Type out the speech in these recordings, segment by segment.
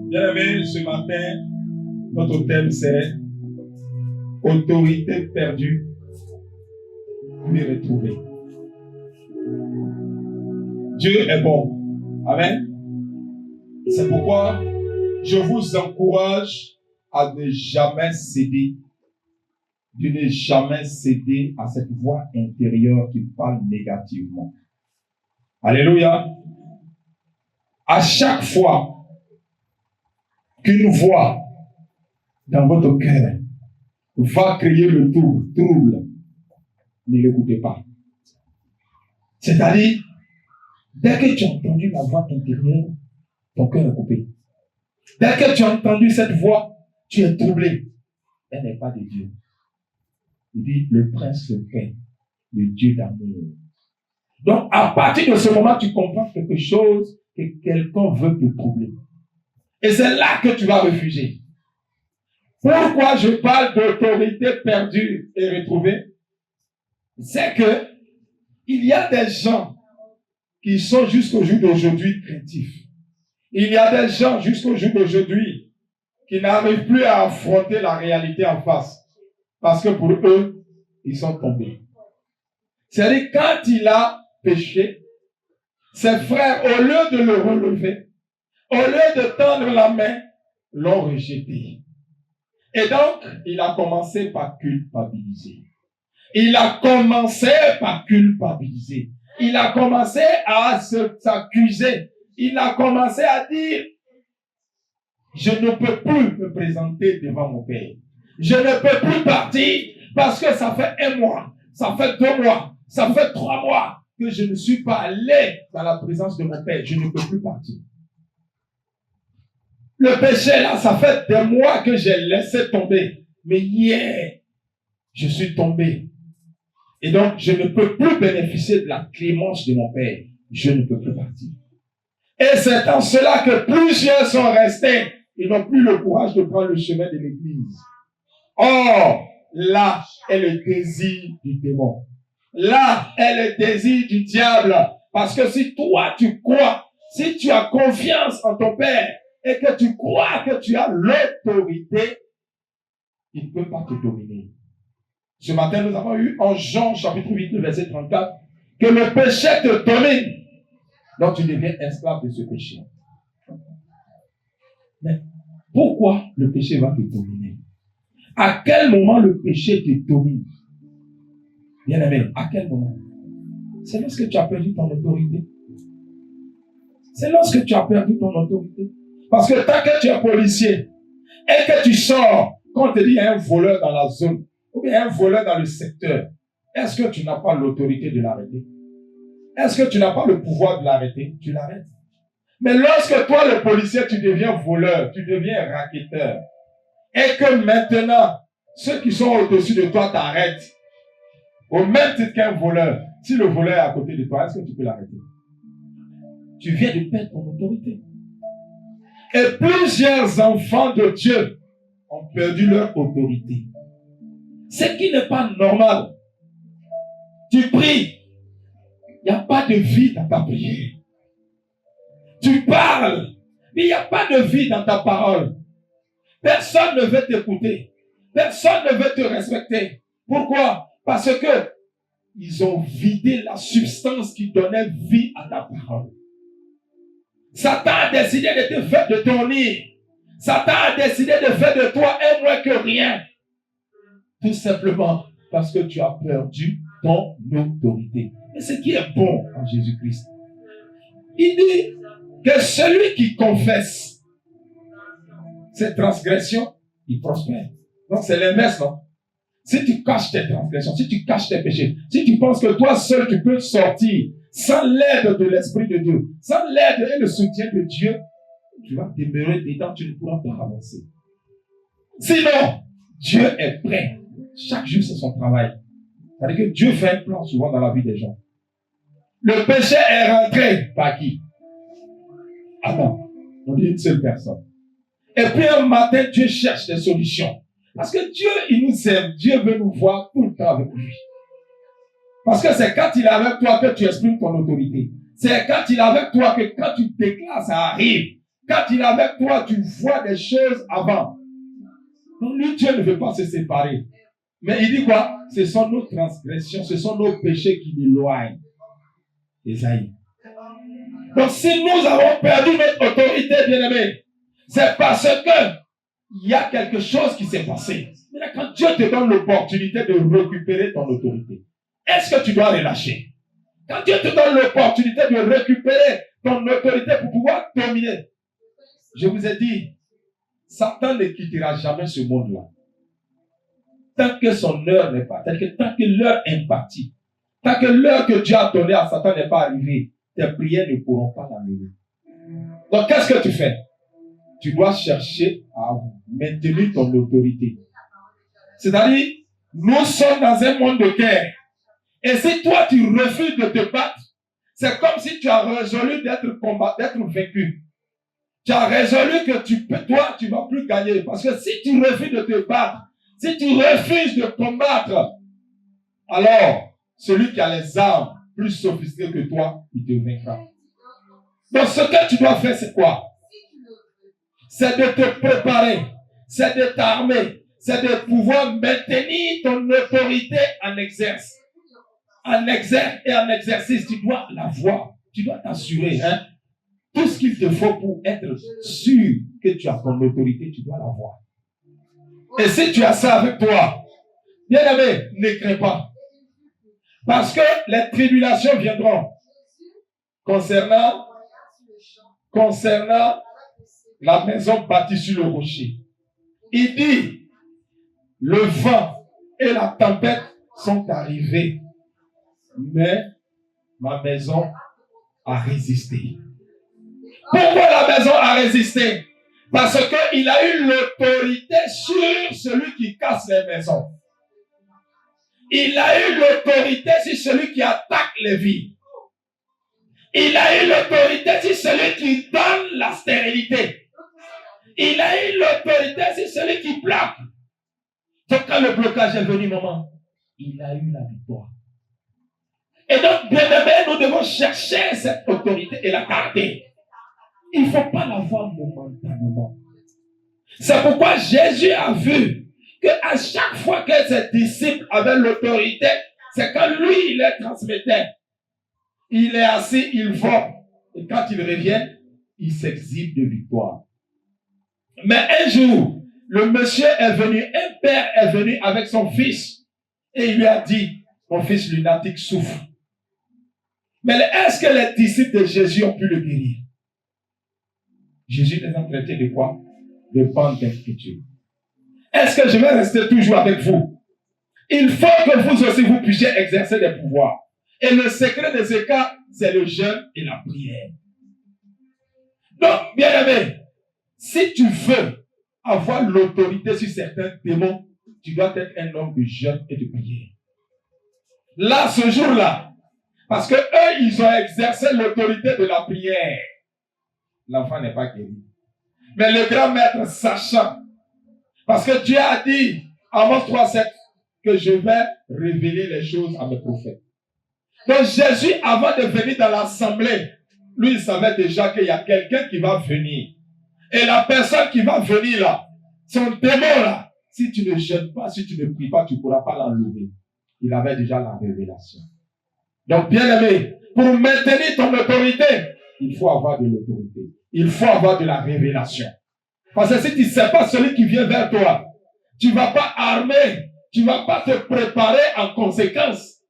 Bien-aimés, ce matin, notre thème c'est autorité perdue, puis retrouvée. Dieu est bon. Amen. C'est pourquoi je vous encourage à ne jamais céder, de ne jamais céder à cette voix intérieure qui parle négativement. Alléluia. À chaque fois qu'une voix dans votre cœur va créer le trouble, ne l'écoutez pas. C'est-à-dire, dès que tu as entendu la voix intérieure, ton cœur est coupé. Dès que tu as entendu cette voix, tu es troublé. Elle n'est pas de Dieu. Il dit, le prince le paix, le Dieu d'amour. Donc, à partir de ce moment, tu comprends quelque chose que quelqu'un veut te troubler. Et c'est là que tu vas refuser. Pourquoi je parle d'autorité perdue et retrouvée? C'est que il y a des gens qui sont jusqu'au jour d'aujourd'hui craintifs. Il y a des gens jusqu'au jour d'aujourd'hui qui n'arrivent plus à affronter la réalité en face. Parce que pour eux, ils sont tombés. C'est-à-dire, quand il a péché, ses frères, au lieu de le relever, au lieu de tendre la main, l'ont rejeté. Et donc, il a commencé par culpabiliser. Il a commencé par culpabiliser. Il a commencé à s'accuser. Il a commencé à dire, je ne peux plus me présenter devant mon Père. Je ne peux plus partir parce que ça fait 1 mois, ça fait 2 mois, ça fait 3 mois que je ne suis pas allé dans la présence de mon Père. Je ne peux plus partir. Le péché là, ça fait des mois que j'ai laissé tomber. Mais hier, je suis tombé. Et donc, je ne peux plus bénéficier de la clémence de mon Père. Je ne peux plus partir. Et c'est en cela que plusieurs sont restés. Ils n'ont plus le courage de prendre le chemin de l'église. Or, là est le désir du démon. Là est le désir du diable. Parce que si toi, tu crois, si tu as confiance en ton Père, et que tu crois que tu as l'autorité, il ne peut pas te dominer. Ce matin, nous avons eu en Jean chapitre 8, verset 34, que le péché te domine. Donc tu deviens esclave de ce péché. Mais pourquoi le péché va te dominer? À quel moment le péché te domine? Bien aimé, à quel moment? C'est lorsque tu as perdu ton autorité. C'est lorsque tu as perdu ton autorité. Parce que tant que tu es policier et que tu sors, quand on te dit il y a un voleur dans la zone, ou bien un voleur dans le secteur, est-ce que tu n'as pas l'autorité de l'arrêter? Est-ce que tu n'as pas le pouvoir de l'arrêter? Tu l'arrêtes. Mais lorsque toi, le policier, tu deviens voleur, tu deviens racketteur, et que maintenant, ceux qui sont au-dessus de toi t'arrêtent, au même titre qu'un voleur, si le voleur est à côté de toi, est-ce que tu peux l'arrêter? Tu viens de perdre ton autorité. Et plusieurs enfants de Dieu ont perdu leur autorité. Ce qui n'est pas normal. Tu pries, il n'y a pas de vie dans ta prière. Tu parles, mais il n'y a pas de vie dans ta parole. Personne ne veut t'écouter. Personne ne veut te respecter. Pourquoi? Parce que ils ont vidé la substance qui donnait vie à ta parole. Satan a décidé de te faire de ton nid. Satan a décidé de faire de toi un moins que rien. Tout simplement parce que tu as perdu ton autorité. Et ce qui est bon en Jésus-Christ. Il dit que celui qui confesse ses transgressions, il prospère. Donc c'est l'inverse, non? Si tu caches tes transgressions, si tu caches tes péchés, si tu penses que toi seul tu peux sortir sans l'aide de l'Esprit de Dieu, sans l'aide et le soutien de Dieu, tu vas demeurer dedans, tu ne pourras pas avancer. Sinon, Dieu est prêt. Chaque jour, c'est son travail. C'est-à-dire que Dieu fait un plan souvent dans la vie des gens. Le péché est rentré par qui? Adam. On dit une seule personne. Et puis un matin, Dieu cherche des solutions. Parce que Dieu, il nous aime. Dieu veut nous voir tout le temps avec lui. Parce que c'est quand il est avec toi que tu exprimes ton autorité. C'est quand il est avec toi que quand tu déclares, ça arrive. Quand il est avec toi, tu vois des choses avant. Donc lui, Dieu ne veut pas se séparer. Mais il dit quoi? Ce sont nos transgressions, ce sont nos péchés qui l'éloignent. Esaïe. Donc si nous avons perdu notre autorité, bien-aimé, c'est parce que il y a quelque chose qui s'est passé. Mais quand Dieu te donne l'opportunité de récupérer ton autorité, est-ce que tu dois relâcher? Quand Dieu te donne l'opportunité de récupérer ton autorité pour pouvoir dominer, je vous ai dit, Satan ne quittera jamais ce monde-là. Tant que son heure n'est pas, tant que l'heure impartie, tant que l'heure que Dieu a donnée à Satan n'est pas arrivée, tes prières ne pourront pas l'amener. Donc qu'est-ce que tu fais? Tu dois chercher à maintenir ton autorité. C'est-à-dire, nous sommes dans un monde de guerre. Et si toi, tu refuses de te battre, c'est comme si tu as résolu d'être vaincu. Tu as résolu que toi, tu ne vas plus gagner. Parce que si tu refuses de te battre, si tu refuses de combattre, alors, celui qui a les armes plus sophistiquées que toi, il te vaincra. Donc, ce que tu dois faire, c'est quoi? C'est de te préparer, c'est de t'armer, c'est de pouvoir maintenir ton autorité en exercice. En exercice et en exercice, tu dois l'avoir. Tu dois t'assurer. Tout ce qu'il te faut pour être sûr que tu as ton autorité, tu dois l'avoir. Et si tu as ça avec toi, bien aimé, ne crains pas. Parce que les tribulations viendront concernant la maison bâtie sur le rocher. Il dit, le vent et la tempête sont arrivés, mais ma maison a résisté. Pourquoi la maison a résisté? Parce qu'il a eu l'autorité sur celui qui casse les maisons. Il a eu l'autorité sur celui qui attaque les vies. Il a eu l'autorité sur celui qui donne la stérilité. Il a eu l'autorité sur celui qui bloque. Donc quand le blocage est venu, maman, il a eu la victoire. Et donc, bien aimé, nous devons chercher cette autorité et la garder. Il ne faut pas l'avoir momentanément. C'est pourquoi Jésus a vu qu'à chaque fois que ses disciples avaient l'autorité, c'est quand lui, il les transmettait. Il est assis, il vole. Et quand il revient, il s'exhibe de victoire. Mais un jour, le monsieur est venu, un père est venu avec son fils. Et il lui a dit, mon fils lunatique souffre. Mais est-ce que les disciples de Jésus ont pu le guérir? Jésus les a traités de quoi? De bande d'inquiétude. Est-ce que je vais rester toujours avec vous? Il faut que vous aussi vous puissiez exercer des pouvoirs. Et le secret de ce cas, c'est le jeûne et la prière. Donc, bien aimé, si tu veux avoir l'autorité sur certains démons, tu dois être un homme de jeûne et de prière. Là, ce jour-là, parce que eux, ils ont exercé l'autorité de la prière. L'enfant n'est pas guéri. Mais le grand maître, sachant, parce que Dieu a dit, Amos 3:7, que je vais révéler les choses à mes prophètes. Donc Jésus, avant de venir dans l'assemblée, lui, il savait déjà qu'il y a quelqu'un qui va venir. Et la personne qui va venir là, son démon là, si tu ne jeûnes pas, si tu ne pries pas, tu ne pourras pas l'enlever. Il avait déjà la révélation. Donc, bien aimé, pour maintenir ton autorité, il faut avoir de l'autorité. Il faut avoir de la révélation. Parce que si tu ne sais pas celui qui vient vers toi, tu ne vas pas armer, tu ne vas pas te préparer en conséquence.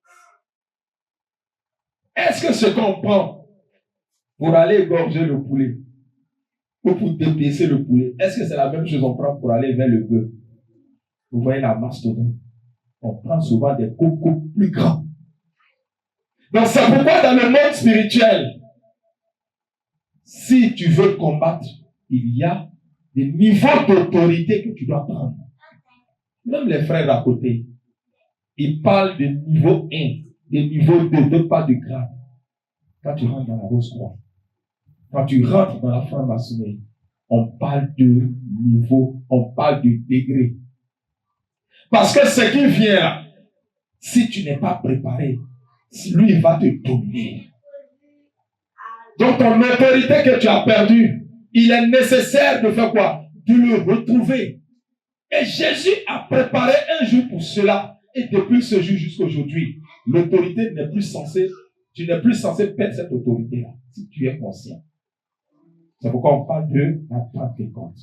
Est-ce que ce qu'on prend pour aller égorger le poulet ou pour dépiécer le poulet, est-ce que c'est la même chose qu'on prend pour aller vers le bœuf? Vous voyez la mastodonte. On prend souvent des cocos plus grands. Donc c'est pourquoi dans le monde spirituel, si tu veux combattre, il y a des niveaux d'autorité que tu dois prendre. Même les frères à côté, ils parlent de niveau 1, de niveau 2, pas de grade. Quand tu rentres dans la Rose-Croix, quand tu rentres dans la franc-maçonnerie, on parle de niveau, on parle de degré. Parce que ce qui vient là, si tu n'es pas préparé, lui il va te dominer. Donc ton autorité que tu as perdue, il est nécessaire de faire quoi? De le retrouver. Et Jésus a préparé un jour pour cela. Et depuis ce jour jusqu'à aujourd'hui, l'autorité n'est plus censée, tu n'es plus censé perdre cette autorité-là, si tu es conscient. C'est pourquoi on parle de la Pentecôte.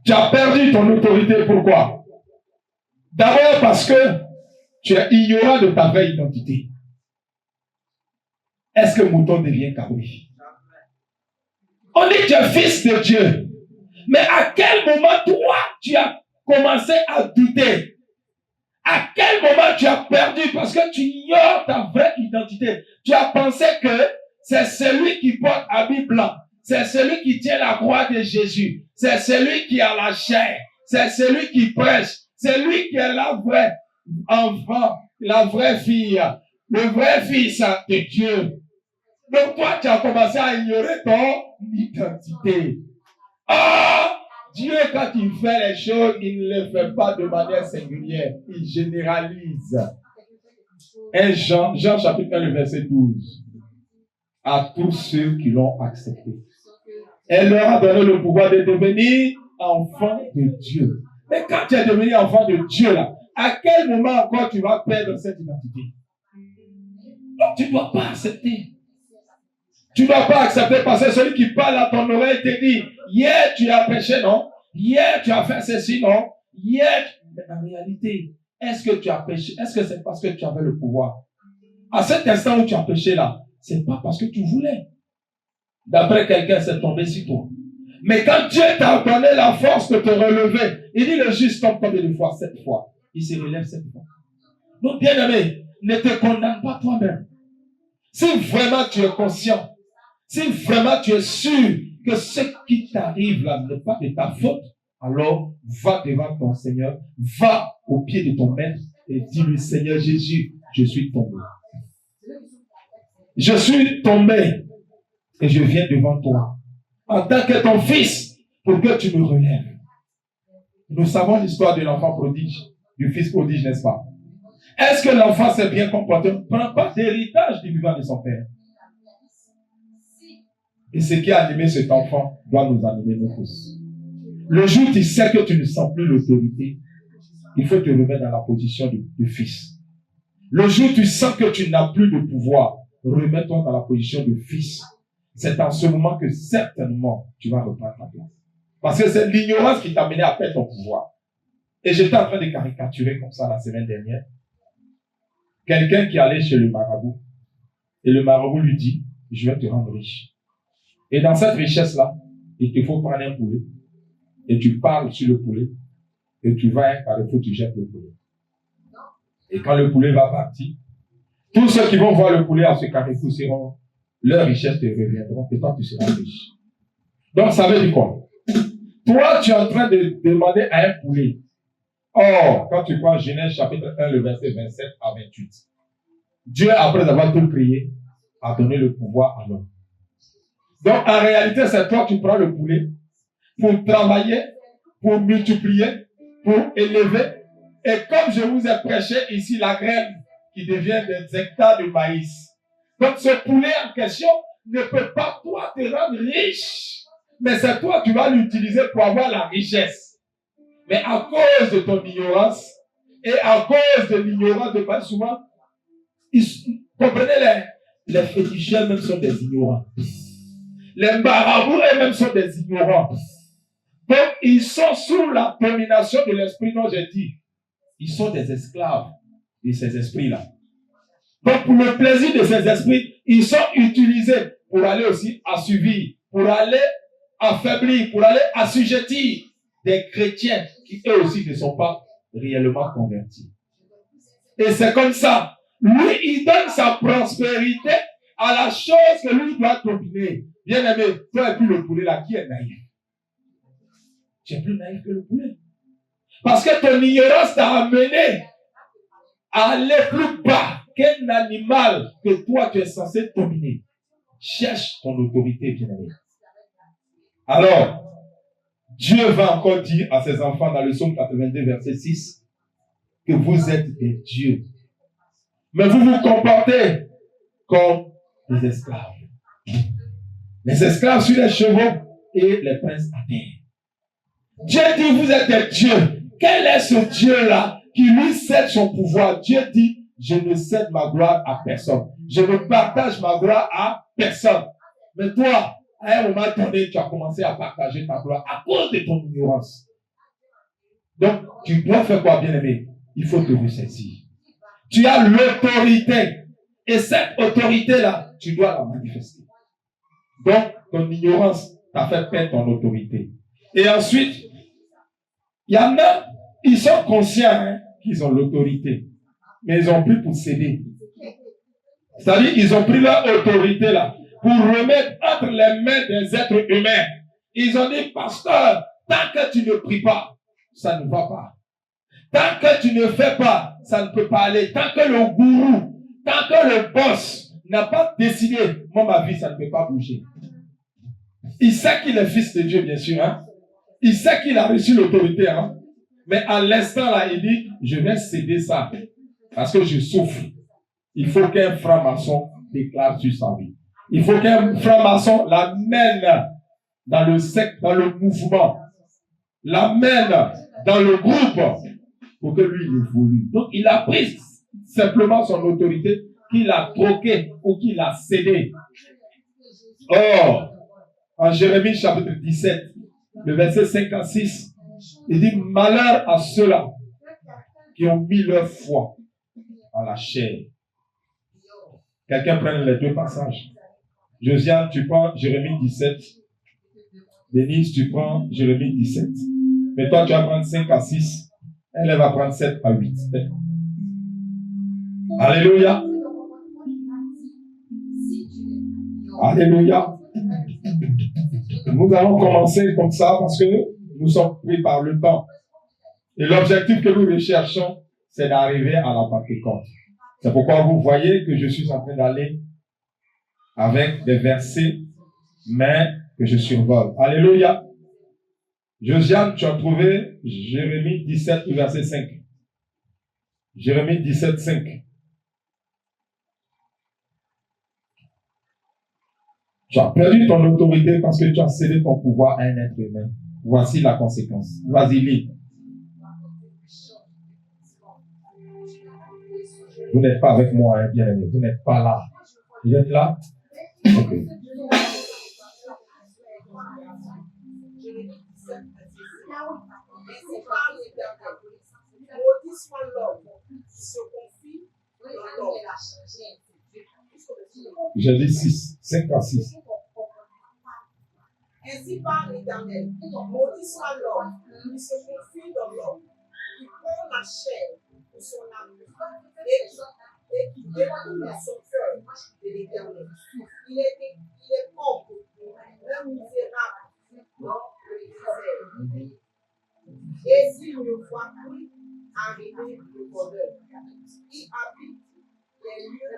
Tu as perdu ton autorité, pourquoi? D'abord parce que tu es ignorant de ta vraie identité. Est-ce que mouton devient cabri? On dit que tu es fils de Dieu. Mais à quel moment, toi, tu as commencé à douter? À quel moment tu as perdu parce que tu ignores ta vraie identité? Tu as pensé que c'est celui qui porte habit blanc. C'est celui qui tient la croix de Jésus. C'est celui qui a la chair. C'est celui qui prêche. C'est lui qui est la vraie enfant, la vraie fille, le vrai fils de Dieu. Donc toi, tu as commencé à ignorer ton identité. Ah! Dieu, quand il fait les choses, il ne les fait pas de manière singulière. Il généralise. Et Jean chapitre 1, le verset 12. À tous ceux qui l'ont accepté. Elle leur a donné le pouvoir de devenir enfants de Dieu. Mais quand tu es devenu enfant de Dieu, là, à quel moment encore tu vas perdre cette identité? Donc, tu ne dois pas accepter. Tu ne dois pas accepter parce que celui qui parle à ton oreille te dit, hier tu as péché, non? Hier tu as fait ceci, non? Hier, mais en réalité, est-ce que tu as péché? Est-ce que c'est parce que tu avais le pouvoir? À cet instant où tu as péché là, c'est pas parce que tu voulais. D'après quelqu'un, c'est tombé sur toi. Mais quand Dieu t'a donné la force de te relever, il dit le juste tombe combien de fois? 7 fois. Il se relève 7 fois. Donc, bien aimé, ne te condamne pas toi-même. Si vraiment tu es conscient, si vraiment tu es sûr que ce qui t'arrive là n'est pas de ta faute, alors va devant ton Seigneur, va au pied de ton maître et dis-lui, Seigneur Jésus, je suis tombé. Je suis tombé et je viens devant toi en tant que ton fils pour que tu me relèves. Nous savons l'histoire de l'enfant prodige, du fils prodige, n'est-ce pas? Est-ce que l'enfant s'est bien comporté? Ne prend pas d'héritage du vivant de son père. Et ce qui a animé cet enfant doit nous animer nous tous. Le jour où tu sais que tu ne sens plus l'autorité, il faut te remettre dans la position de fils. Le jour où tu sens que tu n'as plus de pouvoir, remets-toi dans la position de fils. C'est en ce moment que certainement tu vas reprendre ta place. Parce que c'est l'ignorance qui t'a mené à perdre ton pouvoir. Et j'étais en train de caricaturer comme ça la semaine dernière. Quelqu'un qui allait chez le marabout. Et le marabout lui dit, je vais te rendre riche. Et dans cette richesse-là, il te faut prendre un poulet. Et tu parles sur le poulet. Et tu vas à un carrefour, tu jettes le poulet. Et quand le poulet va partir, tous ceux qui vont voir le poulet à ce carrefour seront, leur richesse te reviendront et toi tu seras riche. Donc ça veut dire quoi? Toi tu es en train de demander à un poulet. Or, quand tu prends Genèse chapitre 1, le verset 27 à 28, Dieu, après avoir tout créé, a donné le pouvoir à l'homme. Donc en réalité, c'est toi qui prends le poulet pour travailler, pour multiplier, pour élever. Et comme je vous ai prêché ici la graine qui devient des hectares de maïs. Donc ce poulet en question ne peut pas toi te rendre riche. Mais c'est toi qui vas l'utiliser pour avoir la richesse. Mais à cause de ton ignorance et à cause de l'ignorance de pas souvent, comprenez les féticheurs même sont des ignorants. Les marabouts eux-mêmes sont des ignorants. Donc ils sont sous la domination de l'esprit dont j'ai dit. Ils sont des esclaves de ces esprits-là. Donc, pour le plaisir de ces esprits, ils sont utilisés pour aller aussi assouvir, pour aller affaiblir, pour aller assujettir des chrétiens qui eux aussi ne sont pas réellement convertis. Et c'est comme ça. Lui, il donne sa prospérité à la chose que lui doit dominer. Bien aimé, toi et puis le poulet là, qui est naïf? Tu es plus naïf que le poulet. Parce que ton ignorance t'a amené à aller plus bas qu'un animal que toi tu es censé dominer. Cherche ton autorité, bien-aimé. Alors, Dieu va encore dire à ses enfants dans le psaume 82, verset 6, que vous êtes des dieux. Mais vous vous comportez comme des esclaves. Les esclaves sur les chevaux, et les princes à terre. Dieu dit, vous êtes des dieux. Quel est ce Dieu-là qui lui cède son pouvoir? Dieu dit, je ne cède ma gloire à personne. Je ne partage ma gloire à personne. Mais toi, à un moment donné, tu as commencé à partager ta gloire à cause de ton ignorance. Donc, tu dois faire quoi, bien-aimé? Il faut te ressaisir. Tu as l'autorité. Et cette autorité-là, tu dois la manifester. Donc, ton ignorance t'a fait perdre ton autorité. Et ensuite, il y en a, ils sont conscients qu'ils ont l'autorité. Mais ils ont pris pour céder. C'est-à-dire, ils ont pris leur autorité là pour remettre entre les mains des êtres humains. Ils ont dit, pasteur, tant que tu ne pries pas, ça ne va pas. Tant que tu ne fais pas, ça ne peut pas aller. Tant que le gourou, tant que le boss n'a pas décidé, moi, ma vie, ça ne peut pas bouger. Il sait qu'il est fils de Dieu, bien sûr. Il sait qu'il a reçu l'autorité. Mais à l'instant là, il dit, je vais céder ça. Parce que je souffre. Il faut qu'un franc-maçon déclare sur sa vie. Il faut qu'un franc-maçon l'amène dans le secte, dans le mouvement. L'amène dans le groupe pour que lui, il évolue. Donc, il a pris simplement son autorité qu'il a troquée ou qu'il a cédée. Or, en Jérémie chapitre 17, le verset 5 à 6, il dit, malheur à ceux-là qui ont mis leur foi à la chair. Quelqu'un prenne les deux passages. Josiane, tu prends Jérémie 17. Denise, tu prends Jérémie 17. Mais toi, tu vas prendre 5 à 6. Elle va prendre 7 à 8. Alléluia. Alléluia. Nous allons commencer comme ça parce que nous sommes pris par le temps. Et l'objectif que nous recherchons, c'est d'arriver à la Pentecôte. C'est pourquoi vous voyez que je suis en train d'aller avec des versets, mais que je survole. Alléluia. Josiane, tu as trouvé Jérémie 17, verset 5. Jérémie 17, 5. Tu as perdu ton autorité parce que tu as cédé ton pouvoir à un être humain. Voici la conséquence. Vas-y, lis. Vous n'êtes pas avec moi, bien aimé. Vous n'êtes pas là. Vous êtes là? Ok. J'ai dit 6, 5 à 6. Ainsi parle l'Éternel. Maudit soit l'homme qui se confie dans l'homme, qui prend la chair pour son âme et qui détourne son cœur de l'Éternel. Il est pauvre, un misérable dans le désert. Et s'il ne voit plus arriver le bonheur, il habite les lieux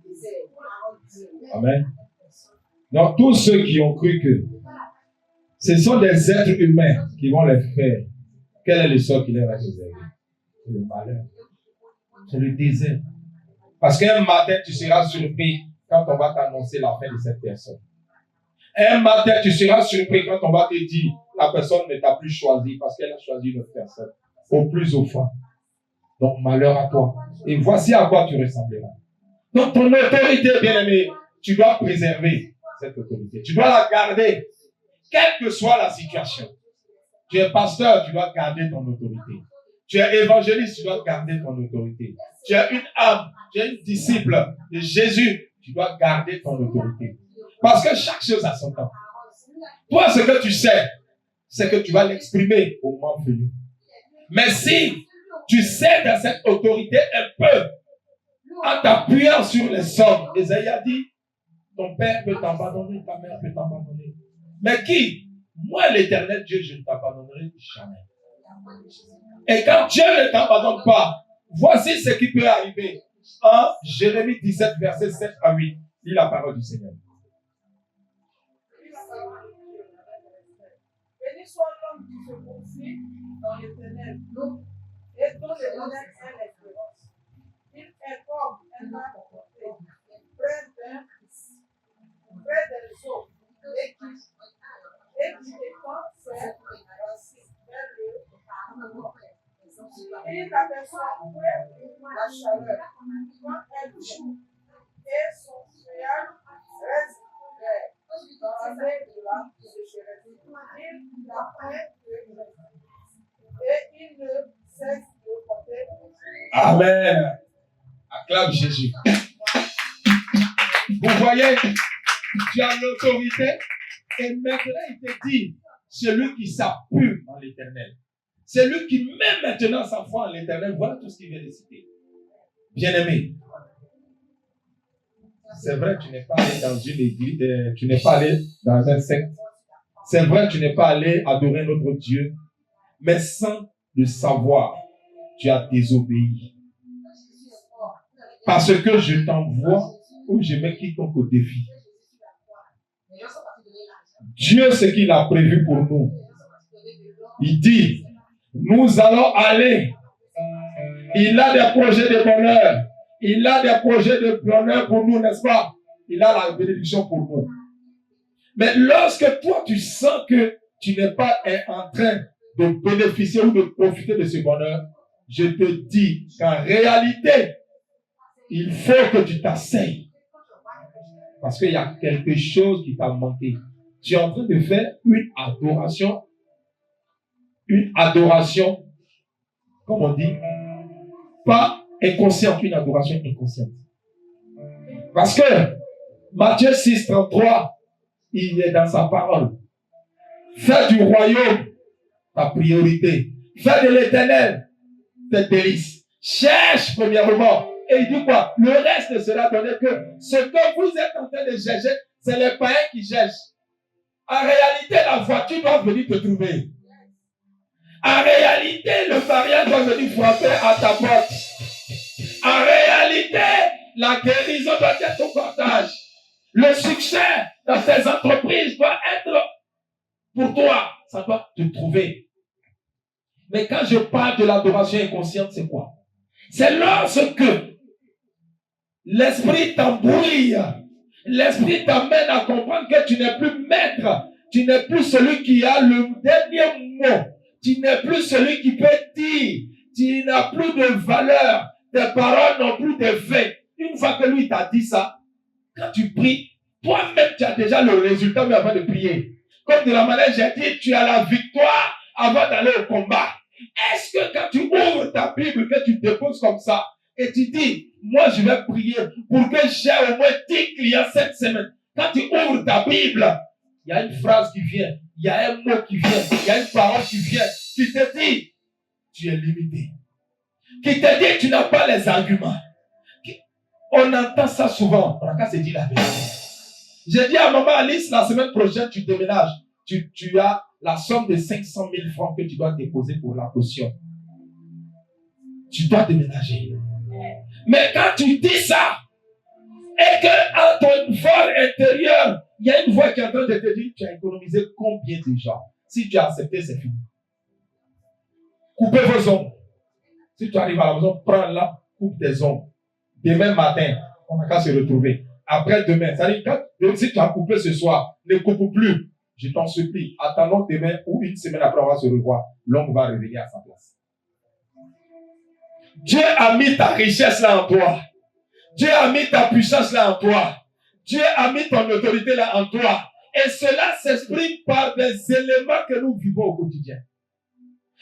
du désert. Amen. Donc, tous ceux qui ont cru que ce sont des êtres humains qui vont les faire, quel est le sort qui leur est réservé? C'est le malheur. C'est le désert. Parce qu'un matin, tu seras surpris quand on va t'annoncer la fin de cette personne. Un matin, tu seras surpris quand on va te dire la personne ne t'a plus choisi parce qu'elle a choisi une autre personne. Au plus au fond. Donc, malheur à toi. Et voici à quoi tu ressembleras. Donc, ton autorité, bien-aimé, tu dois préserver cette autorité. Tu dois la garder, quelle que soit la situation. Tu es pasteur, tu dois garder ton autorité. Tu es évangéliste, tu dois garder ton autorité. Tu es une âme, tu es une disciple de Jésus, tu dois garder ton autorité. Parce que chaque chose a son temps. Toi, ce que tu sais, c'est que tu vas l'exprimer au moment venu. Mais si tu cèdes à cette autorité un peu, en t'appuyant sur les hommes, Esaïe a dit, ton père peut t'abandonner, ta mère peut t'abandonner. Mais qui? Moi, l'Éternel Dieu, je ne t'abandonnerai jamais. Et quand Dieu ne t'abandonne pas, voici ce qui peut arriver. En Jérémie 17, verset 7 à 8, lis la parole du Seigneur. Béni soit l'homme qui se confie dans les ténèbres et dont le bonheur est l'espérance. Il est comme un arbre près des eaux et qui et qui défend ses racines vers le il aperçoit la chaleur quand elle joue et son feuillage reste vert. Dans la mer de la sécheresse, il n'a point de et il ne cesse de porter. Amen. Acclame Jésus. Vous voyez, tu as l'autorité et maintenant il te dit, celui qui s'appuie en l'Éternel, celui qui met maintenant sa foi en l'Éternel, voilà tout ce qu'il vient de citer. Bien-aimé, c'est vrai, tu n'es pas allé dans une église, tu n'es pas allé dans un secte. C'est vrai, tu n'es pas allé adorer notre Dieu, mais sans le savoir, tu as désobéi. Parce que je t'envoie ou je mets quiconque au défi. Dieu, ce qu'il a prévu pour nous, il dit, nous allons aller. Il a des projets de bonheur. Il a des projets de bonheur pour nous, n'est-ce pas? Il a la bénédiction pour nous. Mais lorsque toi, tu sens que tu n'es pas en train de bénéficier ou de profiter de ce bonheur, je te dis qu'en réalité, il faut que tu t'asseyes. Parce qu'il y a quelque chose qui t'a manqué. Tu es en train de faire une adoration, comme on dit, pas inconsciente, une adoration inconsciente. Parce que Matthieu 6, 33, il est dans sa parole. Fais du royaume ta priorité. Fais de l'Éternel tes délices. Cherche premièrement. Et il dit quoi? Le reste sera donné que ce que vous êtes en train de chercher, c'est les païens qui cherchent. En réalité, la voiture doit venir te trouver. En réalité, le mariage doit venir frapper à ta porte. En réalité, la guérison doit être ton partage. Le succès dans tes entreprises doit être pour toi. Ça doit te trouver. Mais quand je parle de l'adoration inconsciente, c'est quoi? C'est lorsque l'esprit t'embrouille. L'esprit t'amène à comprendre que tu n'es plus maître. Tu n'es plus celui qui a le dernier mot. Tu n'es plus celui qui peut dire. Tu n'as plus de valeur. Tes paroles n'ont plus d'effet. Une fois que lui t'a dit ça, quand tu pries, toi-même tu as déjà le résultat mais avant de prier. Comme de la manière j'ai dit, tu as la victoire avant d'aller au combat. Est-ce que quand tu ouvres ta Bible, que tu te déposes comme ça, et tu dis, moi je vais prier pour que j'ai au moins 10 clients cette semaine. Quand tu ouvres ta Bible, il y a une phrase qui vient, il y a un mot qui vient, il y a une parole qui vient, qui te dit, tu es limité. Qui te dit, tu n'as pas les arguments. On entend ça souvent. On n'a qu'à se dire la vérité. J'ai dit à maman Alice, la semaine prochaine, tu déménages. Tu as la somme de 500 000 francs que tu dois déposer pour la caution. Tu dois déménager. Mais quand tu dis ça, et que en ton fort intérieur, il y a une voix qui est en train de te dire, tu as économisé combien de gens? Si tu as accepté, c'est fini. Coupez vos ongles. Si tu arrives à la maison, prends-la, coupe tes ongles. Demain matin, on n'a qu'à se retrouver. Après demain, ça veut dire si tu as coupé ce soir, ne coupe plus. Je t'en supplie, attendons demain ou une semaine après, on va se revoir. L'homme va revenir à sa place. Dieu a mis ta richesse là en toi. Dieu a mis ta puissance là en toi. Dieu a mis ton autorité là en toi. Et cela s'exprime par des éléments que nous vivons au quotidien.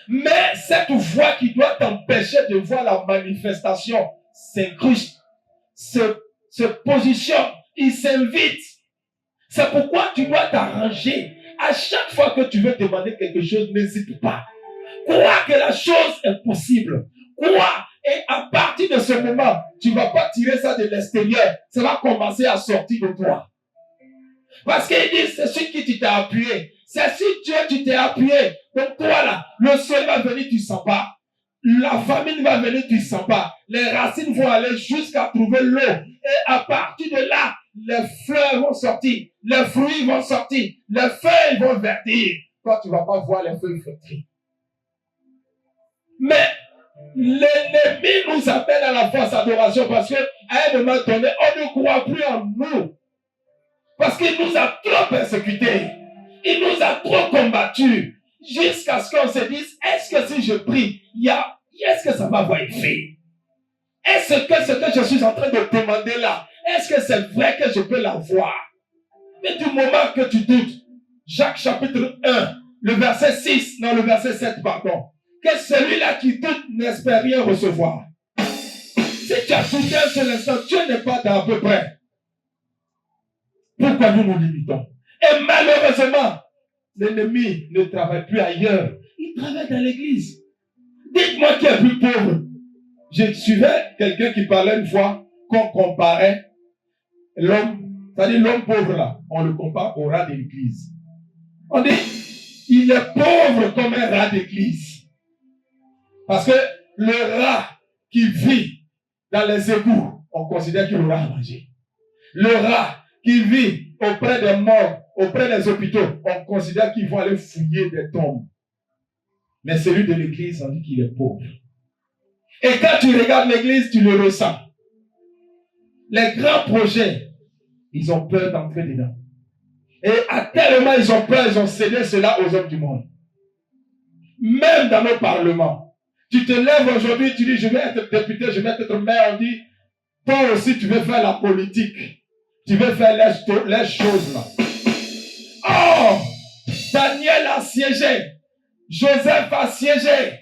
Mais cette voix qui doit t'empêcher de voir la manifestation s'incruste, se positionne, il s'invite. C'est pourquoi tu dois t'arranger. À chaque fois que tu veux demander quelque chose, n'hésite pas. Crois que la chose est possible. Crois. Et à partir de ce moment, tu ne vas pas tirer ça de l'extérieur. Ça va commencer à sortir de toi. Parce qu'il dit, c'est sur qui tu t'es appuyé. C'est sur Dieu tu t'es appuyé. Donc toi là, le soleil va venir, tu ne sens pas. La famine va venir, tu ne sens pas. Les racines vont aller jusqu'à trouver l'eau. Et à partir de là, les fleurs vont sortir. Les fruits vont sortir. Les feuilles vont verdir. Toi, tu ne vas pas voir les feuilles flétries. Mais l'ennemi nous appelle à la fausse adoration parce qu'à un moment donné, on ne croit plus en nous. Parce qu'il nous a trop persécutés. Il nous a trop combattus jusqu'à ce qu'on se dise, est-ce que si je prie, est-ce que ça va avoir effet? Est-ce que ce que je suis en train de demander là, est-ce que c'est vrai que je peux l'avoir? Mais du moment que tu doutes, Jacques chapitre 1, le verset 7, pardon, que celui-là qui doute n'espère rien recevoir. Si tu as douté un seul instant, tu n'es pas dans à peu près. Pourquoi nous nous limitons? Et malheureusement, l'ennemi ne travaille plus ailleurs. Il travaille dans l'église. Dites-moi qui est plus pauvre. Je suivais quelqu'un qui parlait une fois qu'on comparait l'homme, c'est-à-dire l'homme pauvre là, on le compare au rat de l'église. On dit, il est pauvre comme un rat d'église. Parce que le rat qui vit dans les égouts, on considère qu'il aura à manger. Le rat qui vit auprès des morts, auprès des hôpitaux, on considère qu'ils vont aller fouiller des tombes. Mais celui de l'église, on dit qu'il est pauvre. Et quand tu regardes l'église, tu le ressens. Les grands projets, ils ont peur d'entrer dedans. Et à tellement ils ont peur, ils ont cédé cela aux hommes du monde. Même dans nos parlements. Tu te lèves aujourd'hui, tu dis, je vais être député, je vais être maire, on dit, toi aussi tu veux faire la politique. Tu veux faire les choses là. Oh! Daniel a siégé. Joseph a siégé.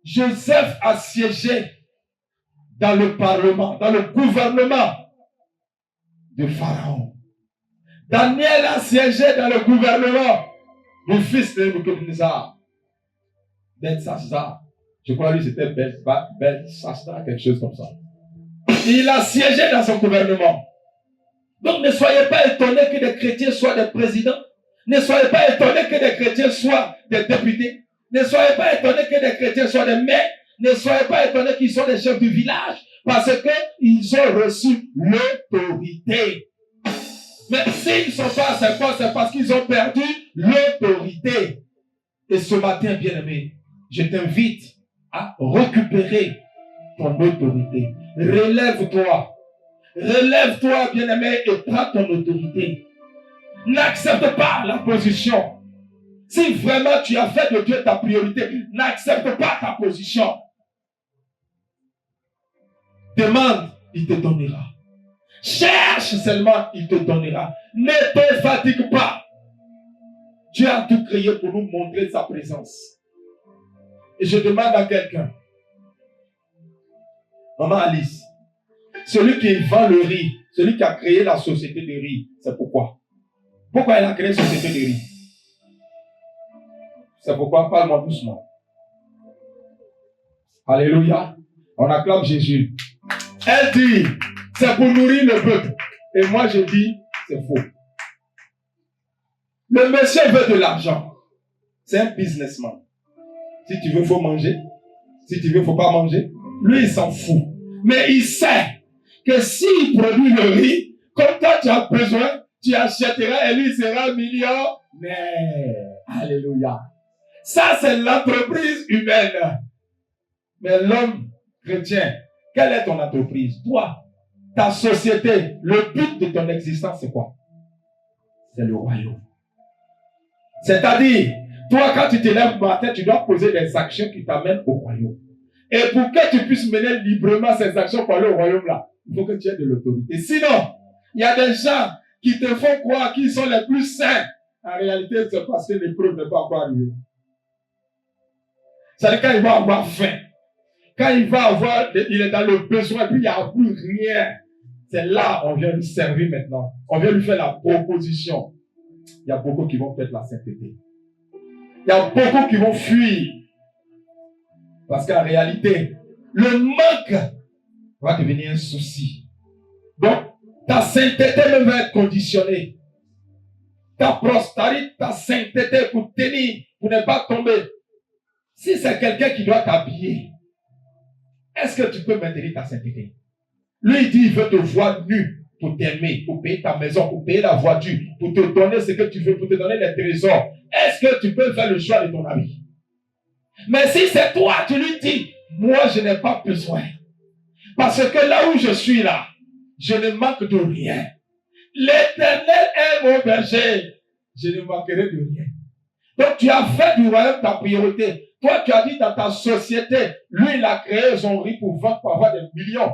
Joseph a siégé dans le parlement, dans le gouvernement de Pharaon. Daniel a siégé dans le gouvernement du fils de Nebuchadnezzar. Belshazzar. Je crois que lui c'était Belshazzar, quelque chose comme ça. Il a siégé dans son gouvernement. Donc ne soyez pas étonnés que des chrétiens soient des présidents. Ne soyez pas étonnés que des chrétiens soient des députés. Ne soyez pas étonnés que des chrétiens soient des maires. Ne soyez pas étonnés qu'ils soient des chefs du village. Parce qu'ils ont reçu l'autorité. Mais s'ils ne sont pas à ces postes, c'est parce qu'ils ont perdu l'autorité. Et ce matin, bien-aimé, je t'invite à récupérer ton autorité. Relève-toi. Relève-toi, bien-aimé, et prends ton autorité. N'accepte pas la position. Si vraiment tu as fait de Dieu ta priorité, n'accepte pas ta position. Demande, il te donnera. Cherche seulement, il te donnera. Ne te fatigue pas. Dieu a tout créé pour nous montrer sa présence. Et je demande à quelqu'un, Maman Alice, celui qui vend le riz, celui qui a créé la société de riz, c'est pourquoi? Pourquoi elle a créé la société de riz? C'est pourquoi? Parle-moi doucement. Alléluia. On acclame Jésus. Elle dit, c'est pour nourrir le peuple. Et moi je dis, c'est faux. Le monsieur veut de l'argent. C'est un businessman. Si tu veux, il faut manger. Si tu veux, il ne faut pas manger. Lui, il s'en fout. Mais il sait que s'il produit le riz, comme toi tu as besoin, tu achèteras et lui sera millionnaire. Alléluia. Ça, c'est l'entreprise humaine. Mais l'homme chrétien, quelle est ton entreprise? Toi, ta société, le but de ton existence, c'est quoi? C'est le royaume. C'est-à-dire, toi, quand tu te lèves le matin, tu dois poser des actions qui t'amènent au royaume. Et pour que tu puisses mener librement ces actions pour aller au royaume-là, il faut que tu aies de l'autorité. Sinon, il y a des gens qui te font croire qu'ils sont les plus saints. En réalité, c'est parce que l'épreuve n'est pas encore arrivée. C'est-à-dire quand il va avoir faim, quand il est dans le besoin, puis il n'y a plus rien. C'est là on vient lui servir maintenant. On vient lui faire la proposition. Il y a beaucoup qui vont perdre la sainteté. Il y a beaucoup qui vont fuir. Parce qu'en réalité, le manque va devenir un souci. Donc, ta sainteté même va être conditionnée. Ta prospérité, ta sainteté pour tenir, pour ne pas tomber. Si c'est quelqu'un qui doit t'habiller, est-ce que tu peux maintenir ta sainteté? Lui, il dit, il veut te voir nu pour t'aimer, pour payer ta maison, pour payer la voiture, pour te donner ce que tu veux, pour te donner les trésors. Est-ce que tu peux faire le choix de ton ami? Mais si c'est toi, tu lui dis, moi, je n'ai pas besoin. Parce que là où je suis là, je ne manque de rien. L'Éternel est mon berger. je ne manquerai de rien. Donc, tu as fait du royaume ta priorité. Toi, tu as dit dans ta société, lui, il a créé son riz pour vendre, pour avoir des millions.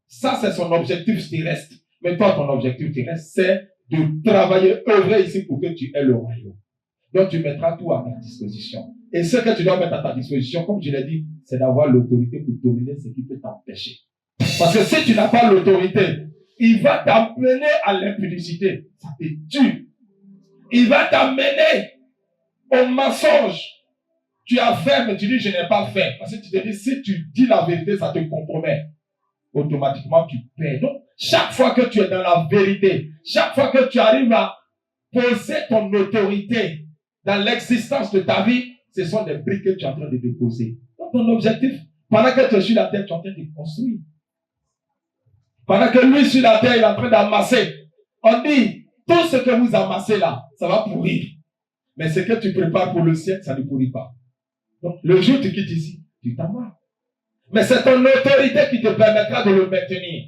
Ça, c'est son objectif terrestre. Mais toi, ton objectif terrestre, c'est de travailler, œuvrer ici pour que tu aies le royaume. Donc, tu mettras tout à ta disposition. Et ce que tu dois mettre à ta disposition, comme je l'ai dit, c'est d'avoir l'autorité pour dominer ce qui peut t'empêcher. Parce que si tu n'as pas l'autorité, il va t'amener à l'impudicité. Ça te tue. Il va t'amener au mensonge. Tu as fait, mais tu dis, je n'ai pas fait. Parce que tu te dis, si tu dis la vérité, ça te compromet. Automatiquement, tu perds. Donc, chaque fois que tu es dans la vérité, chaque fois que tu arrives à poser ton autorité dans l'existence de ta vie, ce sont des briques que tu es en train de déposer. Donc, ton objectif, pendant que tu es sur la terre, tu es en train de construire. Pendant que lui, sur la terre, il est en train d'amasser. On dit, tout ce que vous amassez là, ça va pourrir. Mais ce que tu prépares pour le ciel, ça ne pourrit pas. Donc, le jour où tu quittes ici, tu t'en vas. Mais c'est ton autorité qui te permettra de le maintenir.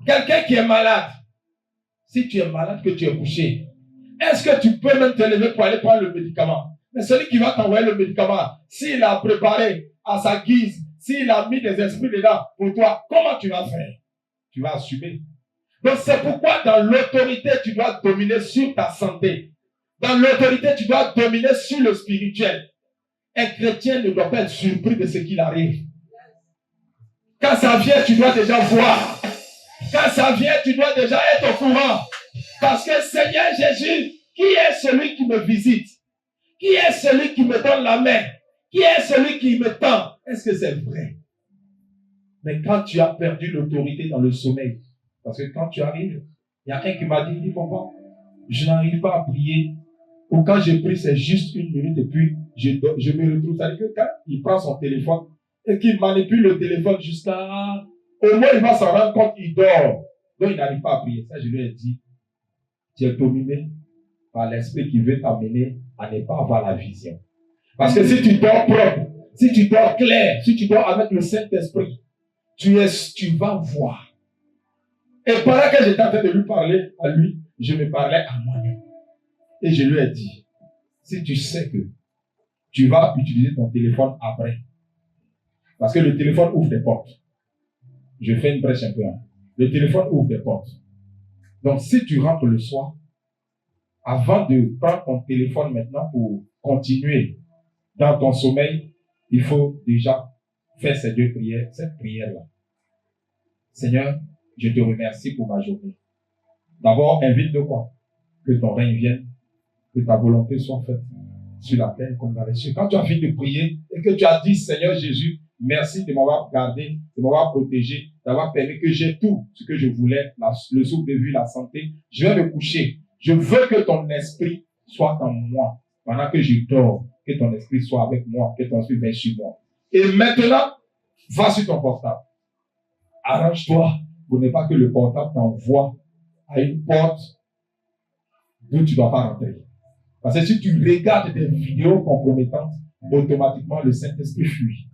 Quelqu'un qui est malade, si tu es malade, que tu es couché, est-ce que tu peux même te lever pour aller prendre le médicament? Mais celui qui va t'envoyer le médicament, s'il a préparé à sa guise, s'il a mis des esprits dedans pour toi, comment tu vas faire? Tu vas assumer. Donc c'est pourquoi dans l'autorité, tu dois dominer sur ta santé. Dans l'autorité, tu dois dominer sur le spirituel. Un chrétien ne doit pas être surpris de ce qu'il arrive. Quand ça vient, tu dois déjà voir. Quand ça vient, tu dois déjà être au courant. Parce que Seigneur Jésus, qui est celui qui me visite? Qui est celui qui me donne la main? Qui est celui qui me tend? Est-ce que c'est vrai? Mais quand tu as perdu l'autorité dans le sommeil, parce que quand tu arrives, il y a un qui m'a dit, papa, je n'arrive pas à prier. Ou quand je prie, c'est juste 1 minute et puis je me retrouve. C'est-à-dire que quand il prend son téléphone et qu'il manipule le téléphone jusqu'à... Au moins, il va s'en rendre compte, il dort. Donc, il n'arrive pas à prier. Ça, je lui ai dit, tu es dominé par l'esprit qui veut t'amener à ne pas avoir la vision. Parce que si tu dors propre, si tu dors clair, si tu dors avec le Saint-Esprit, tu vas voir. Et pendant que j'étais en train de lui parler à lui, je me parlais à moi-même. Et je lui ai dit, si tu sais que tu vas utiliser ton téléphone après, parce que le téléphone ouvre des portes. Je fais une brèche un peu. Le téléphone ouvre des portes. Donc, si tu rentres le soir, avant de prendre ton téléphone maintenant pour continuer dans ton sommeil, il faut déjà faire ces 2 prières, cette prière-là. Seigneur, je te remercie pour ma journée. D'abord, invite de quoi? Que ton règne vienne, que ta volonté soit faite sur la terre comme dans les cieux. Quand tu as fini de prier et que tu as dit, Seigneur Jésus, merci de m'avoir gardé, de m'avoir protégé, d'avoir permis que j'ai tout ce que je voulais, le souffle de vie, la santé, je vais me coucher. Je veux que ton esprit soit en moi. Pendant que je dors, que ton esprit soit avec moi, que ton esprit vienne sur moi. Et maintenant, va sur ton portable. Arrange-toi pour ne pas que le portable t'envoie à une porte d'où tu ne dois pas rentrer. Parce que si tu regardes des vidéos compromettantes, automatiquement le Saint-Esprit fuit.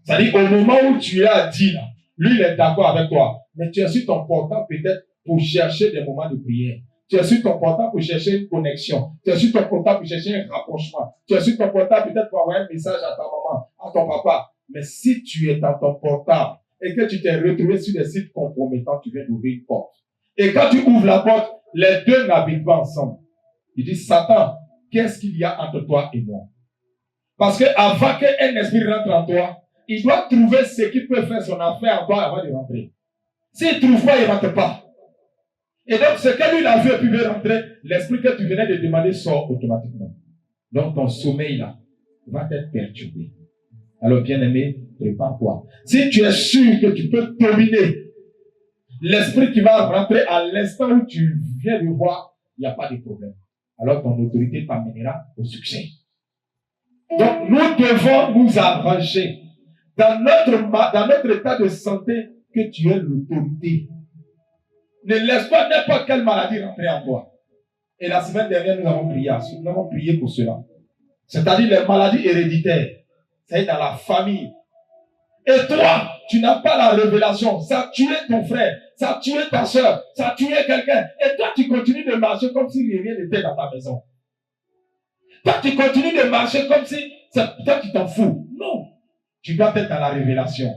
C'est-à-dire, au moment où tu as dit, là, lui, il est d'accord avec toi, mais tu es sur ton portable peut-être pour chercher des moments de prière. Tu es sur ton portable pour chercher une connexion. Tu es sur ton portable pour chercher un rapprochement. Tu es sur ton portable peut-être pour envoyer un message à ta maman, à ton papa. Mais si tu es dans ton portable et que tu t'es retrouvé sur des sites compromettants, tu viens d'ouvrir une porte. Et quand tu ouvres la porte, les deux n'habitent pas ensemble. Il dit, Satan, qu'est-ce qu'il y a entre toi et moi? Parce que avant qu'un esprit rentre en toi, il doit trouver ce qui peut faire son affaire en toi avant de rentrer. S'il ne trouve pas, il ne rentre pas. Et donc, ce que lui il a vu et puis veut rentrer, l'esprit que tu venais de demander sort automatiquement. Donc, ton sommeil là va être perturbé. Alors, bien-aimé, prépare-toi. Si tu es sûr que tu peux dominer l'esprit qui va rentrer à l'instant où tu viens de voir, il n'y a pas de problème. Alors, ton autorité t'amènera au succès. Donc, nous devons nous arranger dans notre état de santé que tu aies l'autorité. Ne laisse pas n'importe quelle maladie rentrer en toi. Et la semaine dernière, nous avons prié pour cela. C'est-à-dire les maladies héréditaires. C'est dans la famille. Et toi, tu n'as pas la révélation. Ça a tué ton frère. ça a tué ta soeur, ça a tué quelqu'un. Et toi, tu continues de marcher comme si rien n'était dans ta maison. Toi, tu continues de marcher comme si toi, tu t'en fous. Non. Tu dois être dans la révélation.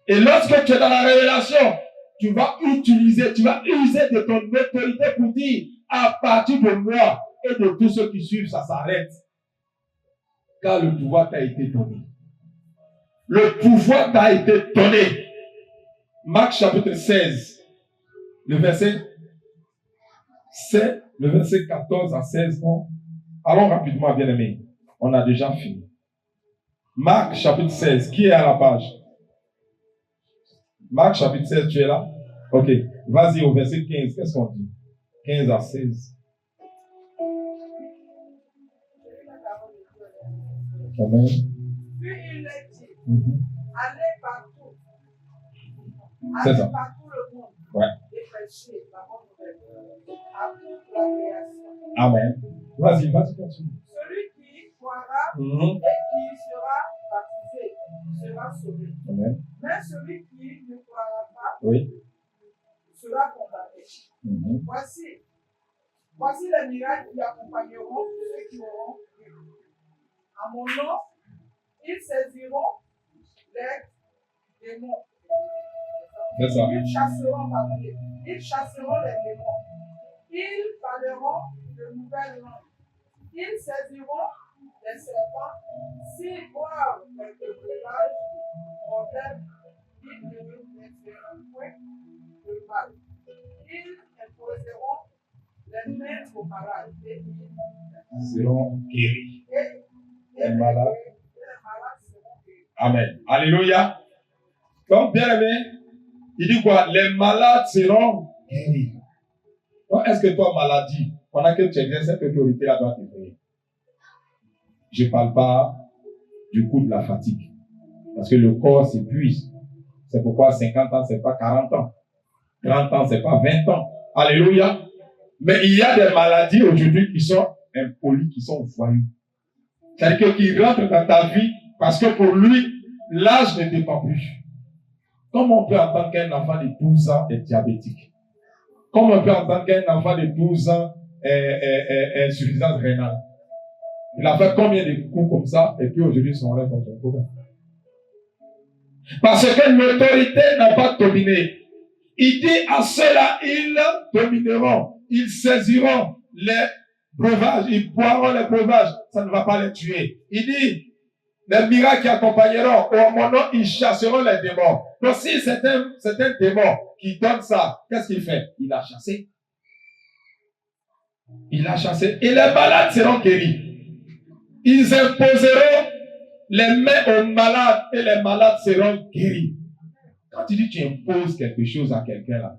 Et lorsque tu es dans la révélation, tu vas user de ton autorité pour dire, à partir de moi et de tous ceux qui suivent, ça s'arrête. Car le pouvoir t'a été donné. Le pouvoir t'a été donné. Marc chapitre 16, le verset 14 à 16. Non? Allons rapidement, bien-aimés. On a déjà fini. Marc chapitre 16. Qui est à la page? Marc chapitre 16, tu es là? Ok. Vas-y au verset 15. Qu'est-ce qu'on dit? 15 à 16. Amen. Puis il leur dit, allez partout. C'est ça. Partout le monde. Ouais. Et prêchez la bonne nouvelle à toute la création. Amen. Vas-y, continue. Celui qui croira et qui sera baptisé sera sauvé. Amen. Mais celui qui ne croira pas sera condamné. Voici les miracles qui accompagneront ceux qui auront cru. À mon nom, ils saisiront les démons. C'est ça. Ils chasseront les démons. Ils parleront de nouvelles langues. Ils saisiront les serpents. S'ils boivent quelque breuvage mortel, ils ne n'expériront point de mal. Ils imposeront les mains aux malades et ils seront guéris. Les malades seront guéris. Amen. Alléluia. Donc, bien aimé, il dit quoi? Les malades seront guéris. Donc, est-ce que toi, maladie, pendant que tu exerces cette autorité-là, doit t'effrayer? Je ne parle pas du coup de la fatigue. Parce que le corps s'épuise. C'est pourquoi 50 ans, ce n'est pas 40 ans. 30 ans, ce n'est pas 20 ans. Alléluia. Mais il y a des maladies aujourd'hui qui sont impolies, qui sont voyous. C'est-à-dire qu'il rentre dans ta vie parce que pour lui, l'âge ne dépend plus. Comment on peut entendre qu'un enfant de 12 ans est diabétique? Comment on peut entendre qu'un enfant de 12 ans est insuffisance rénale? Il a fait combien de coups comme ça et puis aujourd'hui son rêve comme un problème? Parce que l'autorité n'a pas dominé. Il dit à ceux-là, ils domineront, ils saisiront les breuvages, ils boiront les breuvages, ça ne va pas les tuer. Il dit, les miracles qui accompagneront, au mon nom, ils chasseront les démons. Donc si c'est un démon qui donne ça, qu'est-ce qu'il fait? Il a chassé. Il a chassé. Et les malades seront guéris. Ils imposeront les mains aux malades et les malades seront guéris. Quand tu dis tu imposes quelque chose à quelqu'un là,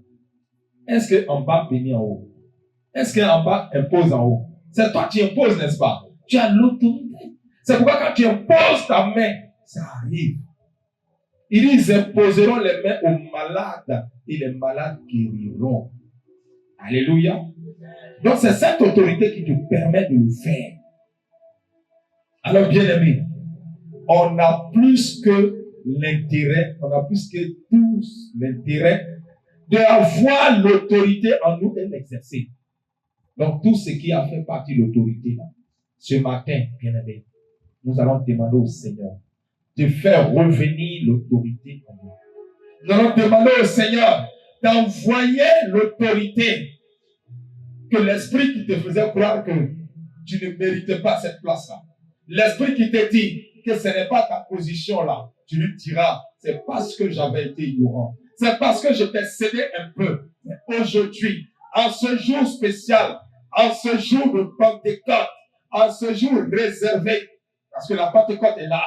est-ce qu'en bas bénit en haut? Est-ce qu'en bas impose en haut? C'est toi qui imposes, n'est-ce pas? Tu as l'autorité. C'est pourquoi quand tu imposes ta main, ça arrive. Ils imposeront les mains aux malades et les malades guériront. Alléluia. Donc c'est cette autorité qui te permet de le faire. Alors bien aimé, on a plus que l'intérêt, on a plus que tous l'intérêt d'avoir l'autorité en nous et l'exercer. Donc tout ce qui a fait partie de l'autorité là, ce matin, bien aimé, nous allons demander au Seigneur de faire revenir l'autorité en nous. Nous allons demander au Seigneur d'envoyer l'autorité, que l'esprit qui te faisait croire que tu ne méritais pas cette place-là, l'esprit qui te dit que ce n'est pas ta position là, tu lui diras, c'est parce que j'avais été ignorant, c'est parce que je t'ai cédé un peu. Mais aujourd'hui, en ce jour spécial, en ce jour de Pentecôte, en ce jour réservé, parce que la Pentecôte est là,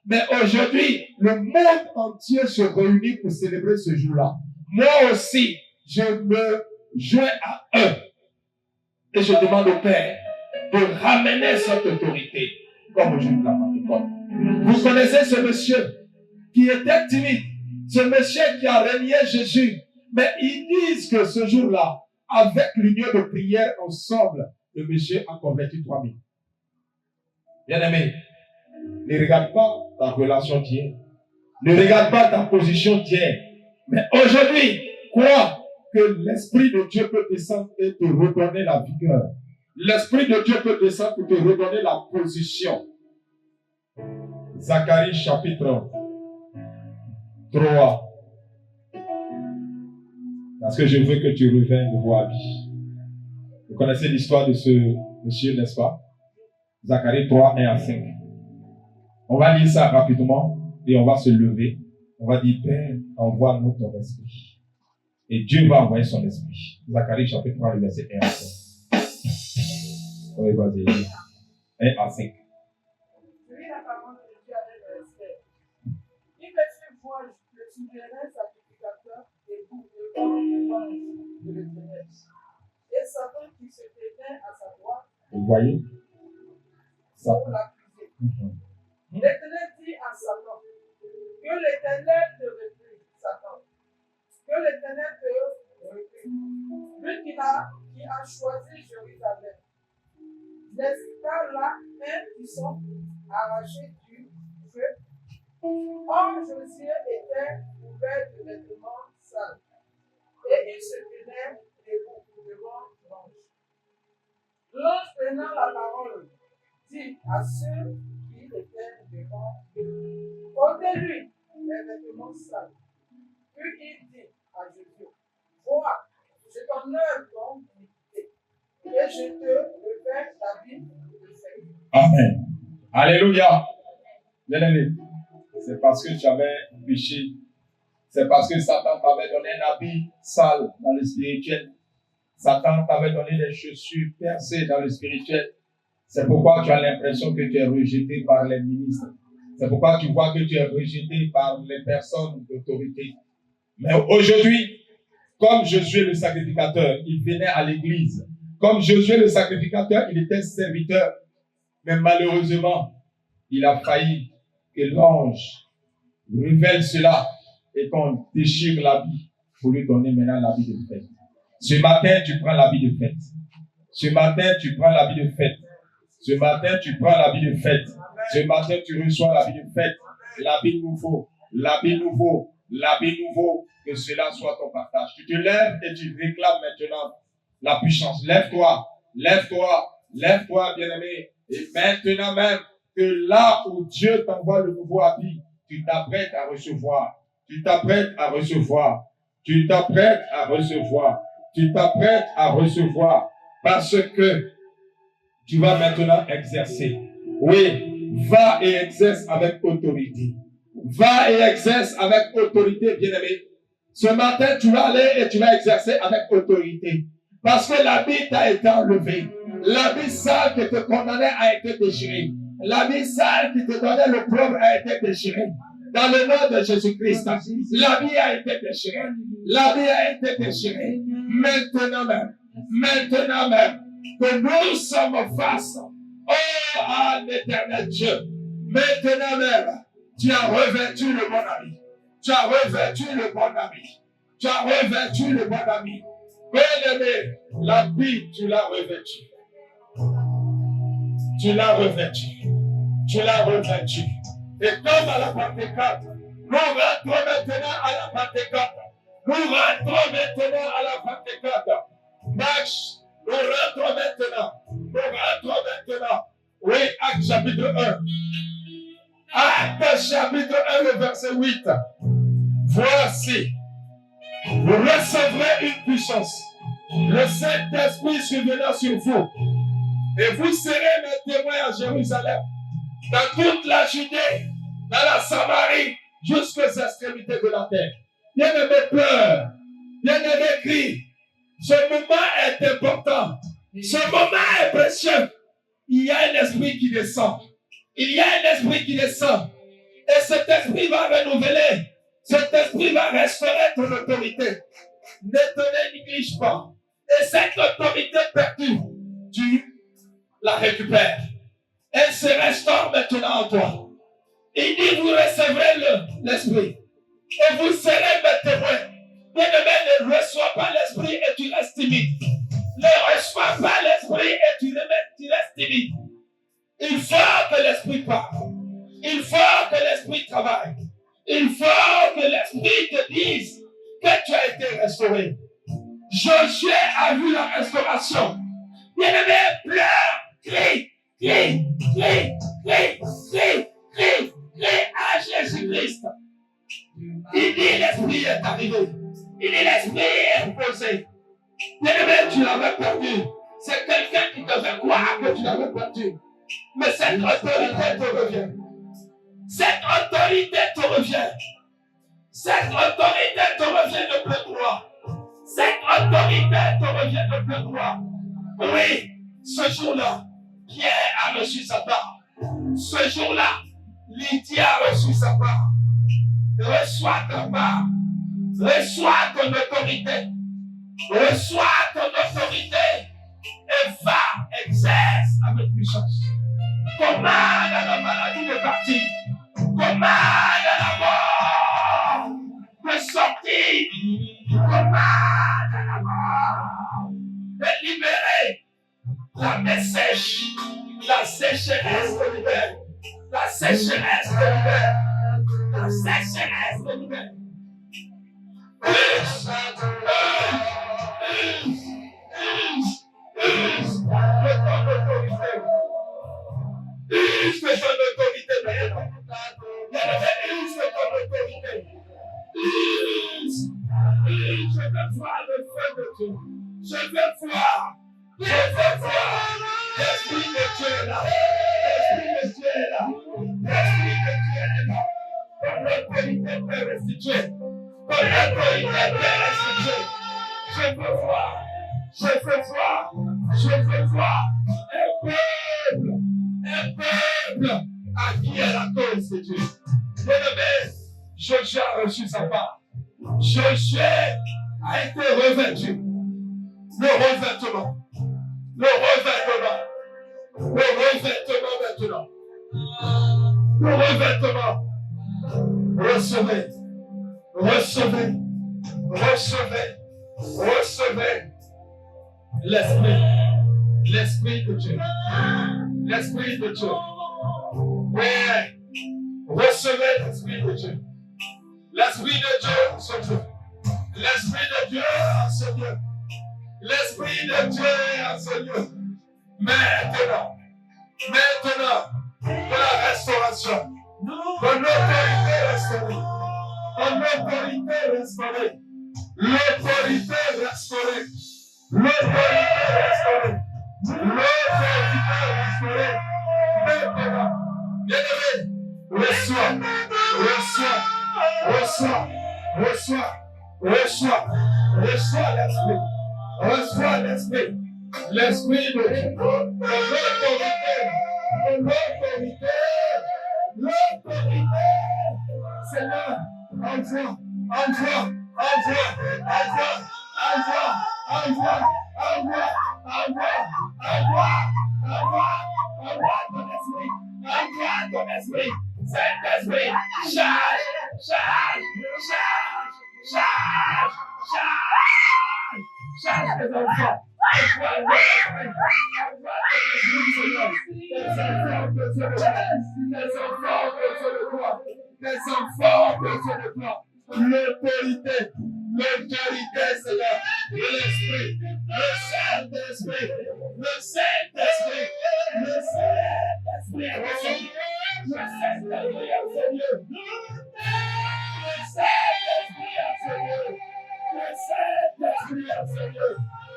mais aujourd'hui, le monde entier se réunit pour célébrer ce jour-là. Moi aussi, je me joins à eux. Et je demande au Père de ramener cette autorité comme au jour de la Pentecôte. Vous connaissez ce monsieur qui était timide, ce monsieur qui a renié Jésus, mais ils disent que ce jour-là, avec l'union de prière ensemble, le monsieur a converti 3000. Bien-aimé, ne regarde pas ta relation d'hier, ne regarde pas ta position d'hier, mais aujourd'hui, Crois que l'Esprit de Dieu peut descendre et te redonner la vigueur. L'Esprit de Dieu peut descendre pour te redonner la position. Zacharie chapitre 3. Parce que je veux que tu reviennes de vos habits. Vous connaissez l'histoire de ce monsieur, n'est-ce pas? Zacharie 3, 1 à 5. On va lire ça rapidement et on va se lever. On va dire, Père, envoie-nous ton esprit. Et Dieu va envoyer son esprit. Zacharie chapitre 3, verset 1 à 5. Oui, vas-y. 1 à 5. Puis la parole de Dieu avec Esther. Il laissait voir le souverain sacrificateur et vous devant l'ange de l'Éternel. Et Satan qui se tenait à sa droite. Vous voyez? Pour l'accuser. L'Éternel dit à Satan, que l'Éternel te reprenne, Satan. Que l'Éternel te reprenne. Lui qui a choisi Jérusalem. N'est-ce pas là un qui sont arrachés du feu? Or, Josué était couvert de vêtements sales. Et il se tenait debout devant l'ange. L'ange prenant la parole dit à ceux qui étaient devant eux, ôtez-lui les vêtements sales. Puis il dit à Josué, vois, je t'honore ton dignité, et je te revers la vie de Seigneur. Amen. Alléluia. Bien-aimé, c'est parce que tu avais péché. C'est parce que Satan t'avait donné un habit sale dans le spirituel. Satan t'avait donné des chaussures percées dans le spirituel. C'est pourquoi tu as l'impression que tu es rejeté par les ministres. C'est pourquoi tu vois que tu es rejeté par les personnes d'autorité. Mais aujourd'hui, comme Josué le sacrificateur, il venait à l'église. Comme Josué le sacrificateur, il était serviteur. Mais malheureusement, il a failli que l'ange révèle cela et qu'on déchire l'habit pour lui donner maintenant l'habit de fête. Ce matin, tu prends l'habit de fête. Ce matin, tu prends l'habit de fête. Ce matin, tu prends l'habit de fête. Ce matin, tu reçois l'habit de fête. L'habit nouveau, l'habit nouveau, l'habit nouveau. Que cela soit ton partage. Tu te lèves et tu réclames maintenant la puissance. Lève-toi, lève-toi, lève-toi, bien-aimé. Et maintenant même, que là où Dieu t'envoie le nouveau habit, tu t'apprêtes à recevoir. Tu t'apprêtes à recevoir. Tu t'apprêtes à recevoir. Tu t'apprêtes à recevoir. Parce que tu vas maintenant exercer. Oui, va et exerce avec autorité. Va et exerce avec autorité, bien-aimé. Ce matin, tu vas aller et tu vas exercer avec autorité. Parce que l'habit t'a été enlevé. L'habit sale qui te condamnait a été déchiré. L'habit sale qui te donnait le propre a été déchiré. Dans le nom de Jésus-Christ, l'habit a été déchiré. L'habit a été déchiré. Maintenant même, que nous sommes face à l'éternel Dieu. Maintenant même, tu as revêtu le bon ami. Tu as revêtu le bon ami. Tu as revêtu le bon ami. Bien-aimé, l'habit, tu l'as revêtu. Tu l'as revêtu. Tu l'as revêtu. Et comme à la Pentecôte, nous rentrons maintenant à la Pentecôte. Nous rentrons maintenant à la Pentecôte. Marche, nous rentrons maintenant. Nous rentrons maintenant. Oui, Acte chapitre 1. Acte chapitre 1, le verset 8. Voici, vous recevrez une puissance. Le Saint-Esprit surviendra sur vous. Et vous serez mes témoins à Jérusalem, dans toute la Judée, dans la Samarie, jusqu'aux extrémités de la terre. Bien-aimé, pleure. Bien-aimé, crie. Ce moment est important. Ce moment est précieux. Il y a un esprit qui descend. Il y a un esprit qui descend. Et cet esprit va renouveler. Cet esprit va restaurer ton autorité. Ne te néglige pas. Et cette autorité perdue, tu la récupères. Elle se restaure maintenant en toi. Il dit, vous recevrez l'esprit. Et vous serez mes témoins. Bien-aimé, ne reçois pas l'esprit et tu restes timide. Ne reçois pas l'esprit et tu restes timide. Il faut que l'esprit parle. Il faut que l'esprit travaille. Il faut que l'esprit te dise que tu as été restauré. Josué a vu la restauration. Bien-aimé, pleure, crie, crie, crie, crie, crie, crie, crie à Jésus-Christ. Il dit l'esprit est arrivé. Il dit l'esprit est posé. Bien-aimé, tu l'avais perdu. C'est quelqu'un qui te fait croire que tu l'avais perdu. Mais cette autorité te revient. Cette autorité te revient. Cette autorité te revient de plein droit. Cette autorité te revient de plein droit. Oui, ce jour-là, Pierre a reçu sa part. Ce jour-là, Lydie a reçu sa part. Reçois ta part. Reçois ton autorité. Reçois ton autorité. Et va, exerce avec puissance. Commande à la maladie de partir. Commande à la mort de sortir. Commande à la mort de libérer. La main sèche, la sécheresse te libère. La sécheresse te libère. La sécheresse te libère. Use de ton autorité maintenant. Use de ton autorité. Je veux voir le feu de Dieu. Je veux voir. Je veux voir. L'Esprit de Dieu est là. L'Esprit de Dieu est là. L'Esprit de Dieu est là. Ton autorité peut restituer. Ton autorité peut restituer. Je veux voir. Je veux voir. Je veux voir. Un peuple à qui est la cause de Dieu. Bien-aimé, Josué a reçu sa part. Josué a été revêtu. Le revêtement. Le revêtement. Le revêtement maintenant. Le revêtement. Recevez. Recevez. Recevez. Recevez. L'esprit. L'esprit de Dieu. L'esprit de Dieu. Oui. Recevez l'esprit de Dieu. L'esprit de Dieu en ce Dieu. L'esprit de Dieu en ce Dieu. L'esprit de Dieu en ce Dieu. Maintenant. Maintenant. De la restauration. De l'autorité restaurée. De l'autorité restaurée. L'autorité restaurée. L'autorité restaurée. L'autorité restaurée. Maintenant. Bien-aimé. Reçois. Reçois. Reçois. Reçois. Reçois. Reçois l'esprit. Reçois l'esprit. L'esprit de Dieu. De l'autorité. De l'autorité. L'autorité. Seigneur, envoie. Envoie. Envoie. Envoie. Envoie. Envoie. Envoie. Envoie. Envoie. Envoie. Envoie ton esprit. Envoie ton esprit. Saint-Esprit. Charge. Charge. Charge. Charge. Charge. Charge tes enfants. Envoie ton esprit. Envoie ton esprit, Seigneur. Tes enfants besoin de toi. Tes enfants besoin de toi. L'autorité. L'autorité, Seigneur. L'esprit. Le Saint-Esprit. Le Saint-Esprit. Le Saint-Esprit. Le Saint-Esprit. Le Saint-Esprit à ce lieu. Le Saint-Esprit à ce lieu. Le Saint-Esprit à ce lieu.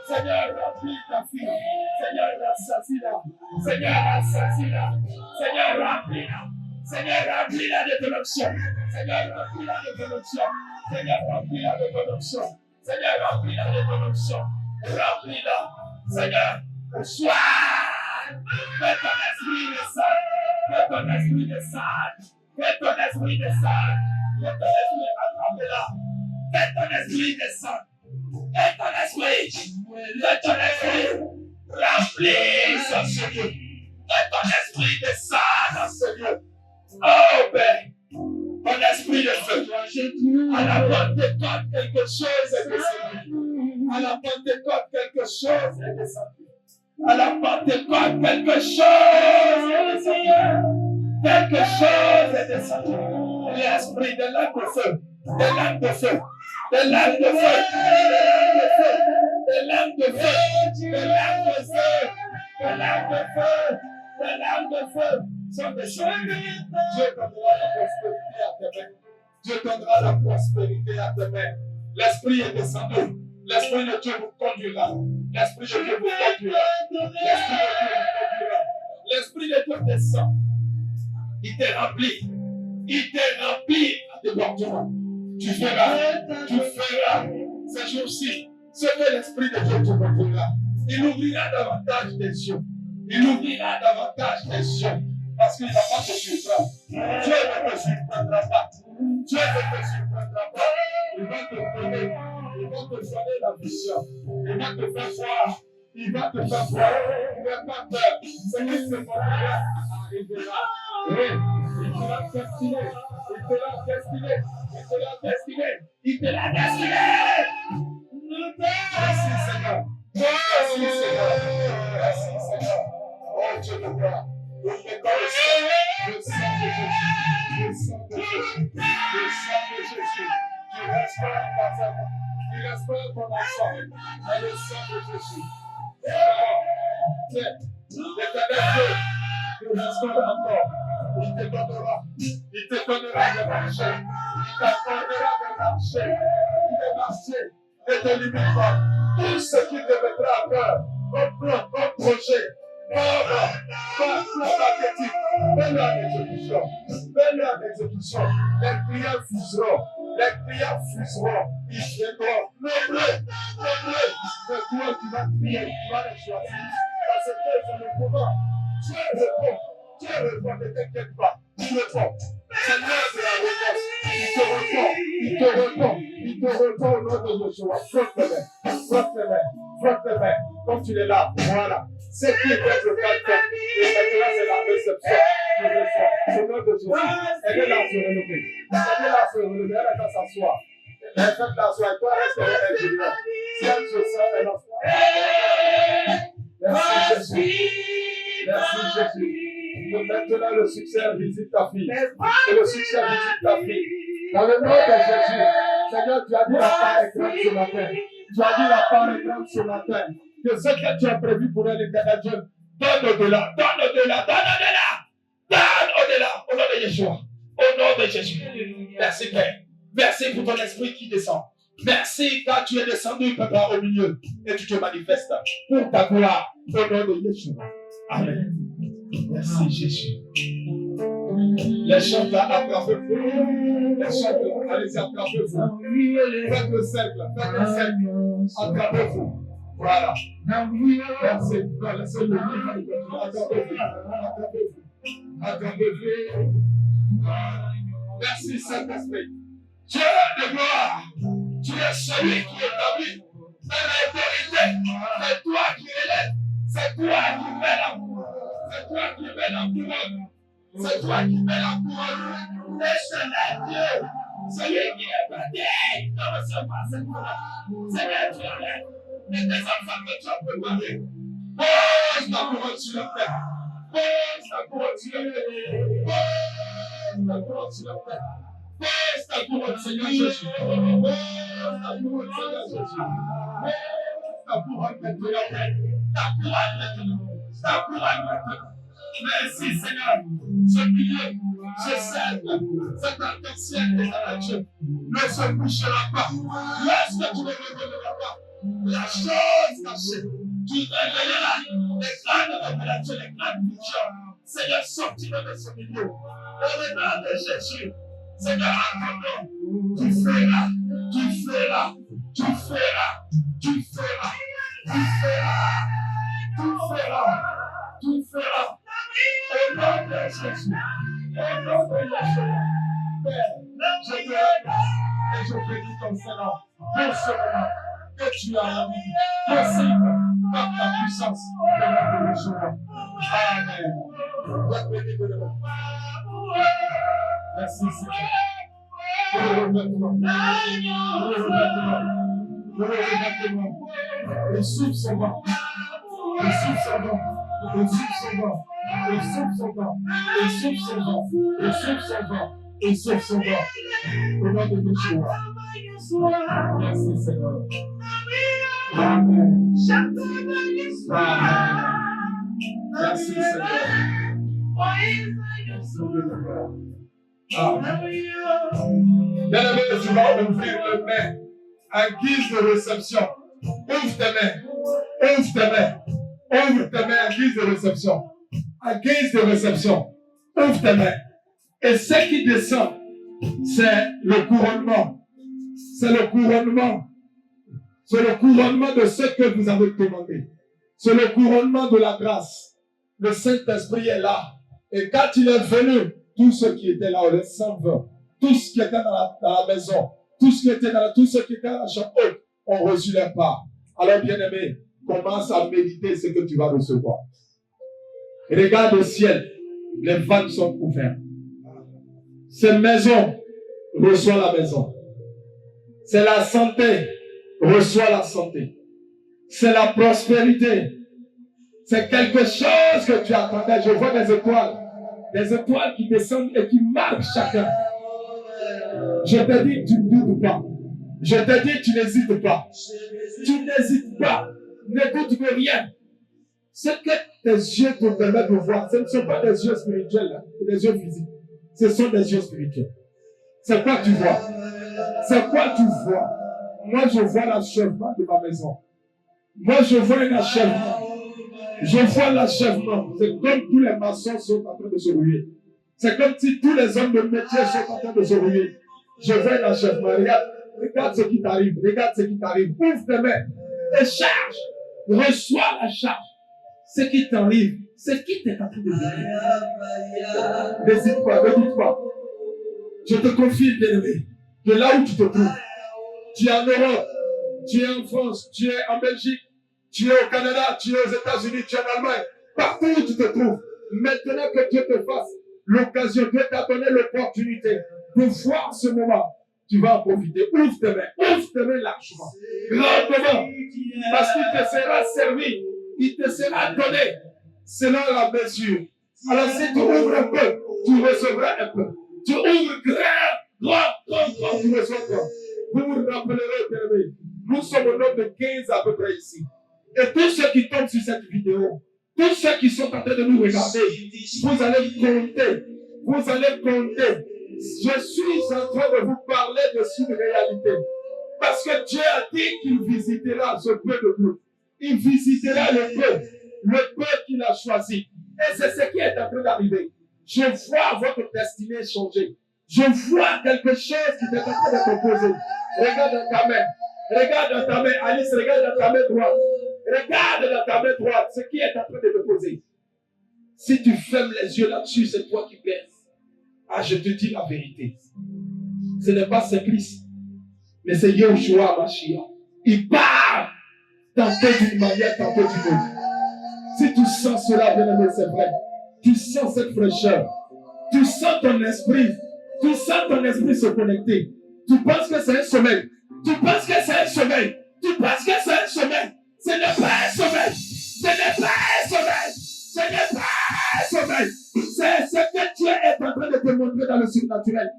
Seigneur, remplis ta fille. Seigneur, assassine-la. Seigneur, assassine-la. Seigneur, remplis-la. Seigneur, remplis-la de ton onction. Seigneur, remplis-la de ton onction. Seigneur, remplis-la de ton onction. Seigneur, remplis-la de ton onction. Remplis-la. Seigneur, sois. Que ton esprit descende. Que ton esprit descende. Que ton esprit descende. Que ton esprit attrape-la. Que ton esprit descende. Que ton esprit. Que ton esprit remplisse ce lieu. Que ton esprit descende dans ce lieu. Oh, Père. Ton esprit de feu. À la Pentecôte, quelque chose est descendu. À la Pentecôte, quelque chose est descendu. À la Pentecôte, quelque chose est descendu. Quelque chose est descendu. L'esprit de l'âme de feu. De l'âme de feu. Des lames de feu. Des lames de feu. Des lames de feu. Des lames de feu. Des lames de feu. Sont descendues. Dieu donnera la prospérité à tes mains. Dieu donnera la prospérité à tes mains. L'Esprit est descendu. L'Esprit de Dieu vous conduira. L'Esprit de Dieu vous conduira. L'Esprit de Dieu vous conduira. L'Esprit de Dieu descend. Il te remplit. Il te remplit à débordement. Tu feras ces jours-ci ce que l'Esprit de Dieu te montrera. Il ouvrira davantage tes yeux. Il ouvrira davantage tes yeux. Parce qu'il ne va pas te surprendre. Dieu ne te surprendra pas. Dieu ne te surprendra pas. Il va te donner. Il va te donner la vision. Il va te faire voir. Il va te faire voir. N'aie pas peur. Ce qui se passera arrivera. Oui. Il te l'a destiné. Il te l'a destiné. Il te l'a destiné. Il te l'a destiné. Merci Seigneur. Merci Seigneur. Merci Seigneur. Oh Dieu de gloire. Le sang de Jésus. Le sang de Jésus. Le sang de Jésus. Tu restaures ta femme. Tu restaures ton enfant. Dans le sang de Jésus. L'éternel Dieu te restaure encore. Il te donnera de marcher. Il t'accordera de marcher. De marcher. Ne te limite pas. Tout ce qui te mettra à cœur, un plan, un projet, un plan marketing, mets-le en exécution. Mets-le en exécution. Les clients fuseront. Les clients fuseront. Ils viendront. Nombreux. C'est toi qui vas crier, qui vas les choisir. Parce que c'est le moment. Dieu répond, ne t'inquiète pas. Il répond. C'est l'heure de la réponse. Il te répond au nom de Jésus. Frotte les mains. Comme tu l'es là, voilà. C'est qui est le calme. Et maintenant, c'est la réception. Je reçois. Au nom de Jésus. Aidez-la à se relever. Elle va s'asseoir. Elle va s'asseoir. Et toi, reste avec elle, Julien. Si elle se sent, elle en sera. Merci Jésus. Merci Jésus. Maintenant, le succès visite ta fille. Et le succès visite ta fille. Dans le nom de Jésus, Seigneur, tu as dit la part est grande ce matin. Tu as dit la part est grande ce matin. Que ce que tu as prévu pour elle, l'éternel Dieu, donne au-delà. Au nom de Yeshua. Au nom de Jésus. Merci Père. Merci pour ton esprit qui descend. Merci car tu es descendu, Papa, au milieu. Et tu te manifestes pour ta gloire. Au nom de Yeshua. Amen. Merci Jésus. Les chants là, attrapez-vous. Les chants là, allez-y, attrapez-vous. Faites le cercle. Attrapez-vous. Voilà. Merci. Laissez-le. Attrapez-vous. Merci Saint-Esprit. Dieu de gloire. Tu es celui qui établit l'autorité. C'est toi qui élèves. C'est toi qui mets la couronne. C'est toi qui mets la couronne. C'est toi qui mets la couronne. L'éternel Dieu, celui qui est bâti, ne recevra cette couronne. Seigneur, tu enlèves. Et tes enfants que tu as préparés. Pose ta couronne sur la tête. Pose ta couronne sur la tête. Pose ta couronne sur la tête. Pose ta couronne, Seigneur Jésus. Pose ta couronne, Seigneur Jésus. Pose ta couronne maintenant. Ta couronne maintenant. Ta couronne maintenant. Merci Seigneur. Ce milieu, ce cercle, cet arc-en-ciel de ta nature ne se couchera pas. Lorsque tu ne révéleras pas la chose cachée, tu révéleras les grandes révélations, les grandes visions. Seigneur, sortis-le de ce milieu. Au nom de Jésus. Seigneur, entendons, tu feras. Au nom de Jésus. Au nom de Jésus. Père, je te remercie et je bénis ton Seigneur pour ce moment que tu as rendu possible par ta puissance de notre Yeshua. Amen. Sois béni de nous. Merci Seigneur. Le souffle son vent. Le souffle son vent. Le souffle son vent. Le souffle son vent. Le souffle son vent. Le souffle son vent. Le souffle son vent. Au nom de Yeshua. Merci Seigneur. Merci Seigneur. Bien-aimé, tu vas ouvrir les mains en guise de réception. Ouvre tes mains. Ouvre tes mains. Ouvre tes mains en guise de réception. En guise de réception. Ouvre tes mains. Et ce qui descend, c'est le couronnement. C'est le couronnement. C'est le couronnement de ce que vous avez demandé. C'est le couronnement de la grâce. Le Saint-Esprit est là. Et quand il est venu, tous ceux qui étaient là, les 120, tous ceux qui étaient dans la maison, tous ceux qui étaient dans la chambre haute, ont reçu leur part. Alors, bien-aimé, commence à méditer ce que tu vas recevoir. Regarde au ciel, les vannes sont ouvertes. Cette maison reçoit la maison. C'est la santé, reçoit la santé. C'est la prospérité. C'est quelque chose que tu attendais. Je vois des étoiles qui descendent et qui marquent chacun. Je te dis, tu ne doutes pas. Je te dis, tu n'hésites pas. Tu n'hésites pas. Ne doute de rien. Ce que tes yeux te permettent de voir, ce ne sont pas des yeux spirituels, des yeux physiques. Ce sont des yeux spirituels. C'est quoi tu vois? C'est quoi tu vois? Moi, je vois l'achèvement de ma maison. Moi, je vois un achèvement. Je vois l'achèvement. C'est comme tous les maçons sont en train de se ruer. C'est comme si tous les hommes de métier sont en train de se ruer. Je vois un achèvement. Regarde ce qui t'arrive. Regarde ce qui t'arrive. Ouvre tes mains et charge. Reçois la charge. Ce qui t'arrive, ce qui t'est en train de venir. N'hésite pas, ne doute pas. Je te confie, bien-aimé, que là où tu te trouves, tu es en Europe, tu es en France, tu es en Belgique, tu es au Canada, tu es aux États-Unis, tu es en Allemagne, partout où tu te trouves, maintenant que Dieu te fasse l'occasion, Dieu t'a donné l'opportunité de voir ce moment, tu vas en profiter. Ouvre tes mains largement, grandement, parce qu'il te sera servi, il te sera donné selon la mesure. Alors si tu ouvres un peu, tu recevras un peu. Tu ouvres grand, tu reçois grand. Vous vous rappellerez, bien-aimé, nous sommes au nombre de 15 à peu près ici. Et tous ceux qui tombent sur cette vidéo, tous ceux qui sont en train de nous regarder, vous allez compter. Vous allez compter. Je suis en train de vous parler de cette réalité. Parce que Dieu a dit qu'il visitera ce peuple de nous. Il visitera le peuple qu'il a choisi. Et c'est ce qui est en train d'arriver. Je vois votre destinée changer. Je vois quelque chose qui est en train de te poser. Regarde dans ta main. Regarde dans ta main. Alice, regarde dans ta main droite. Regarde dans ta main droite ce qui est en train de te poser. Si tu fermes les yeux là-dessus, c'est toi qui perds. Ah, je te dis la vérité. Ce n'est pas Simplice, mais c'est Yahushua Mashiach. Il part tantôt d'une manière, tantôt d'une autre. Si tu sens cela, bien-aimé, c'est vrai. Tu sens cette fraîcheur. Tu sens ton esprit. Tu sens ton esprit se connecter. Tu penses que c'est un sommeil. Tu penses que c'est un sommeil. Tu penses que c'est un sommeil. Ce n'est pas un sommeil. Ce n'est pas un sommeil. Ce n'est pas un sommeil. C'est ce que Dieu est en train de te montrer dans le surnaturel.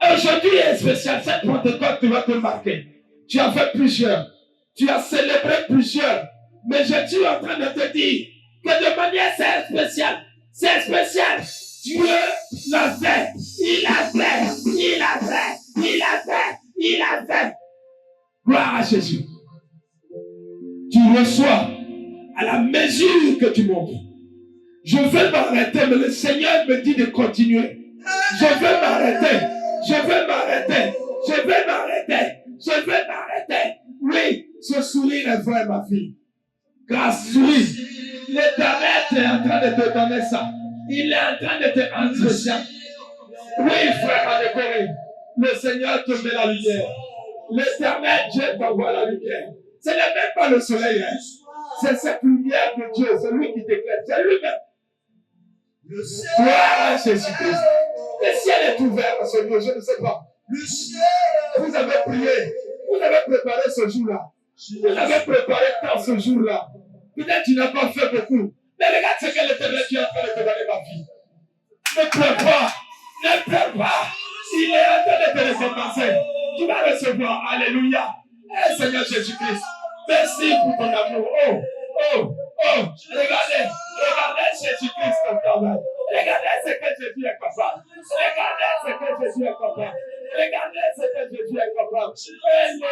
Aujourd'hui est spécial. Cette Pentecôte, tu vas te marquer. Tu as fait plusieurs. Tu as célébré plusieurs. Mais je suis en train de te dire que de manière spéciale. C'est spécial. Dieu l'a fait. Il a fait. Il a fait. Il a fait. Il a fait. Gloire à Jésus. Tu reçois à la mesure que tu montres. Je vais m'arrêter, mais le Seigneur me dit de continuer. Je vais m'arrêter. Je vais m'arrêter. Je vais m'arrêter. Je vais m'arrêter. Oui, ce sourire est vrai, ma fille. Grâce, souris. L'Éternel est en train de te donner ça. Il est en train de te rendre ça. Oui, frère Adécoré, le Seigneur te met la lumière. L'Éternel, Dieu t'envoie la lumière. Ce n'est même pas le soleil. Hein. C'est cette lumière de Dieu. C'est lui qui t'éclaire. C'est lui-même. Gloire à Jésus-Christ. Le ciel est ouvert à ce jour. Je ne sais pas. Vous avez prié. Vous avez préparé ce jour-là. Vous avez préparé tant ce jour-là. Peut-être tu n'as pas fait beaucoup. Mais regarde ce que l'Éternel est en train de te donner, ma fille. Ne pleure pas. Ne pleure pas. Il est en train de te récompenser. Tu vas recevoir. Alléluia. Eh, Seigneur Jésus-Christ, merci pour ton amour. Oh, oh, oh. Regardez Jésus-Christ au travail. Regardez ce que Jésus est capable. Regardez ce que Jésus est capable. Regardez ce que Jésus est capable.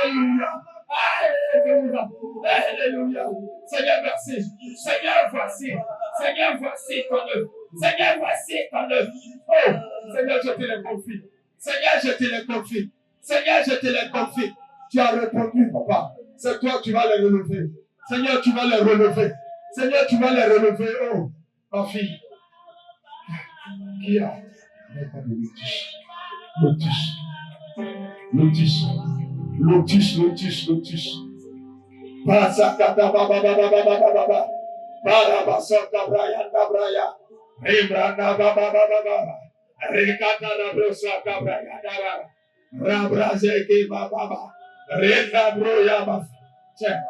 Alléluia. Alléluia. Alléluia. Seigneur, merci. Seigneur, voici. Seigneur, voici ton œuvre. Seigneur, voici ton œuvre. Oh, Seigneur, je te le confie. Seigneur, je te le confie. Seigneur, je te le confie. Tu as répondu, papa. C'est toi qui vas les relever. Seigneur, tu vas les relever. Seigneur, tu vas les relever. Oh, ma fille. Qui a Lotus. Pasakata baba. Parabasaka braya. Rebranda baba. Rekata rabrosa kabraya. Rabrazeke baba. Renda broya baba. Tiens.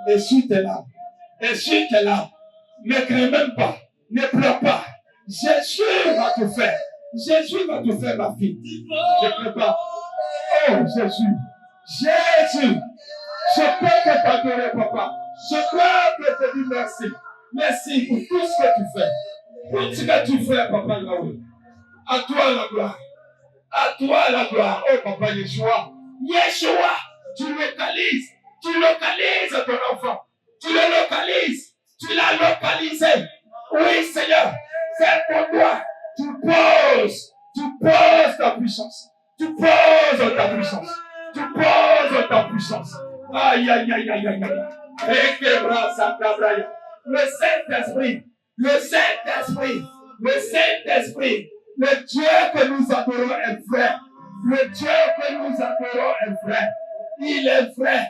Essuie tes larmes. Ne crains même pas. Ne pleure pas. Jésus va te faire, ma fille. Ne pleure pas. Oh, Jésus. Je peux te t'adorer, papa. Je peux te dire merci. Merci pour tout ce que tu fais. Pour ce que tu fais, papa Yahweh. À toi la gloire. Oh, papa Yeshua, tu localises ton enfant. Tu le localises. Tu l'as localisé. Oui, Seigneur, c'est pour toi. Tu poses ta puissance. Tu poses ta puissance. Aïe. Le Saint-Esprit, le Dieu que nous adorons est vrai. Il est vrai.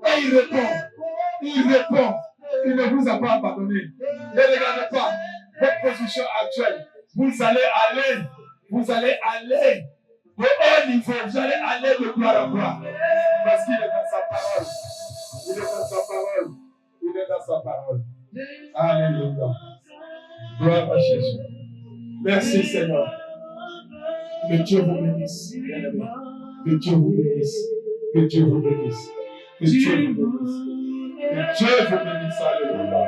Et il répond. Il ne vous a pas abandonné. Ne regardez pas votre position actuelle. Vous allez aller au haut niveau. Vous allez aller de gloire à gloire. Parce qu'il est dans sa parole. Alléluia. Gloire à Jésus. Merci Seigneur. Que Dieu vous bénisse. Que Dieu vous bénisse. Alléluia.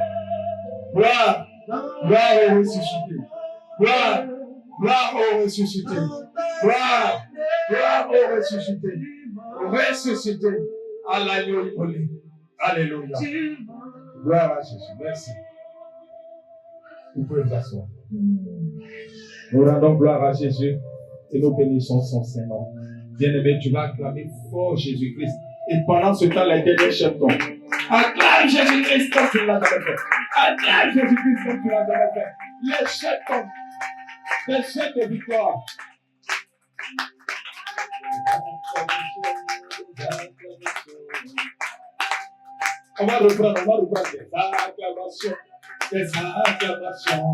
Gloire au ressuscité. Gloire au ressuscité. Gloire au ressuscité. Ressuscité à l'agneau immolé. Alléluia. Gloire à Jésus. Merci. Vous pouvez vous asseoir. Nous rendons gloire à Jésus et nous bénissons son Saint-Nom. Bien-aimé, tu vas acclamer fort Jésus-Christ. Et pendant ce temps, les derniers chantons. Acclame Jésus-Christ comme tu l'as jamais fait. Acclame Jésus-Christ comme tu l'as jamais fait. Les chants de victoire. On va reprendre des acclamations.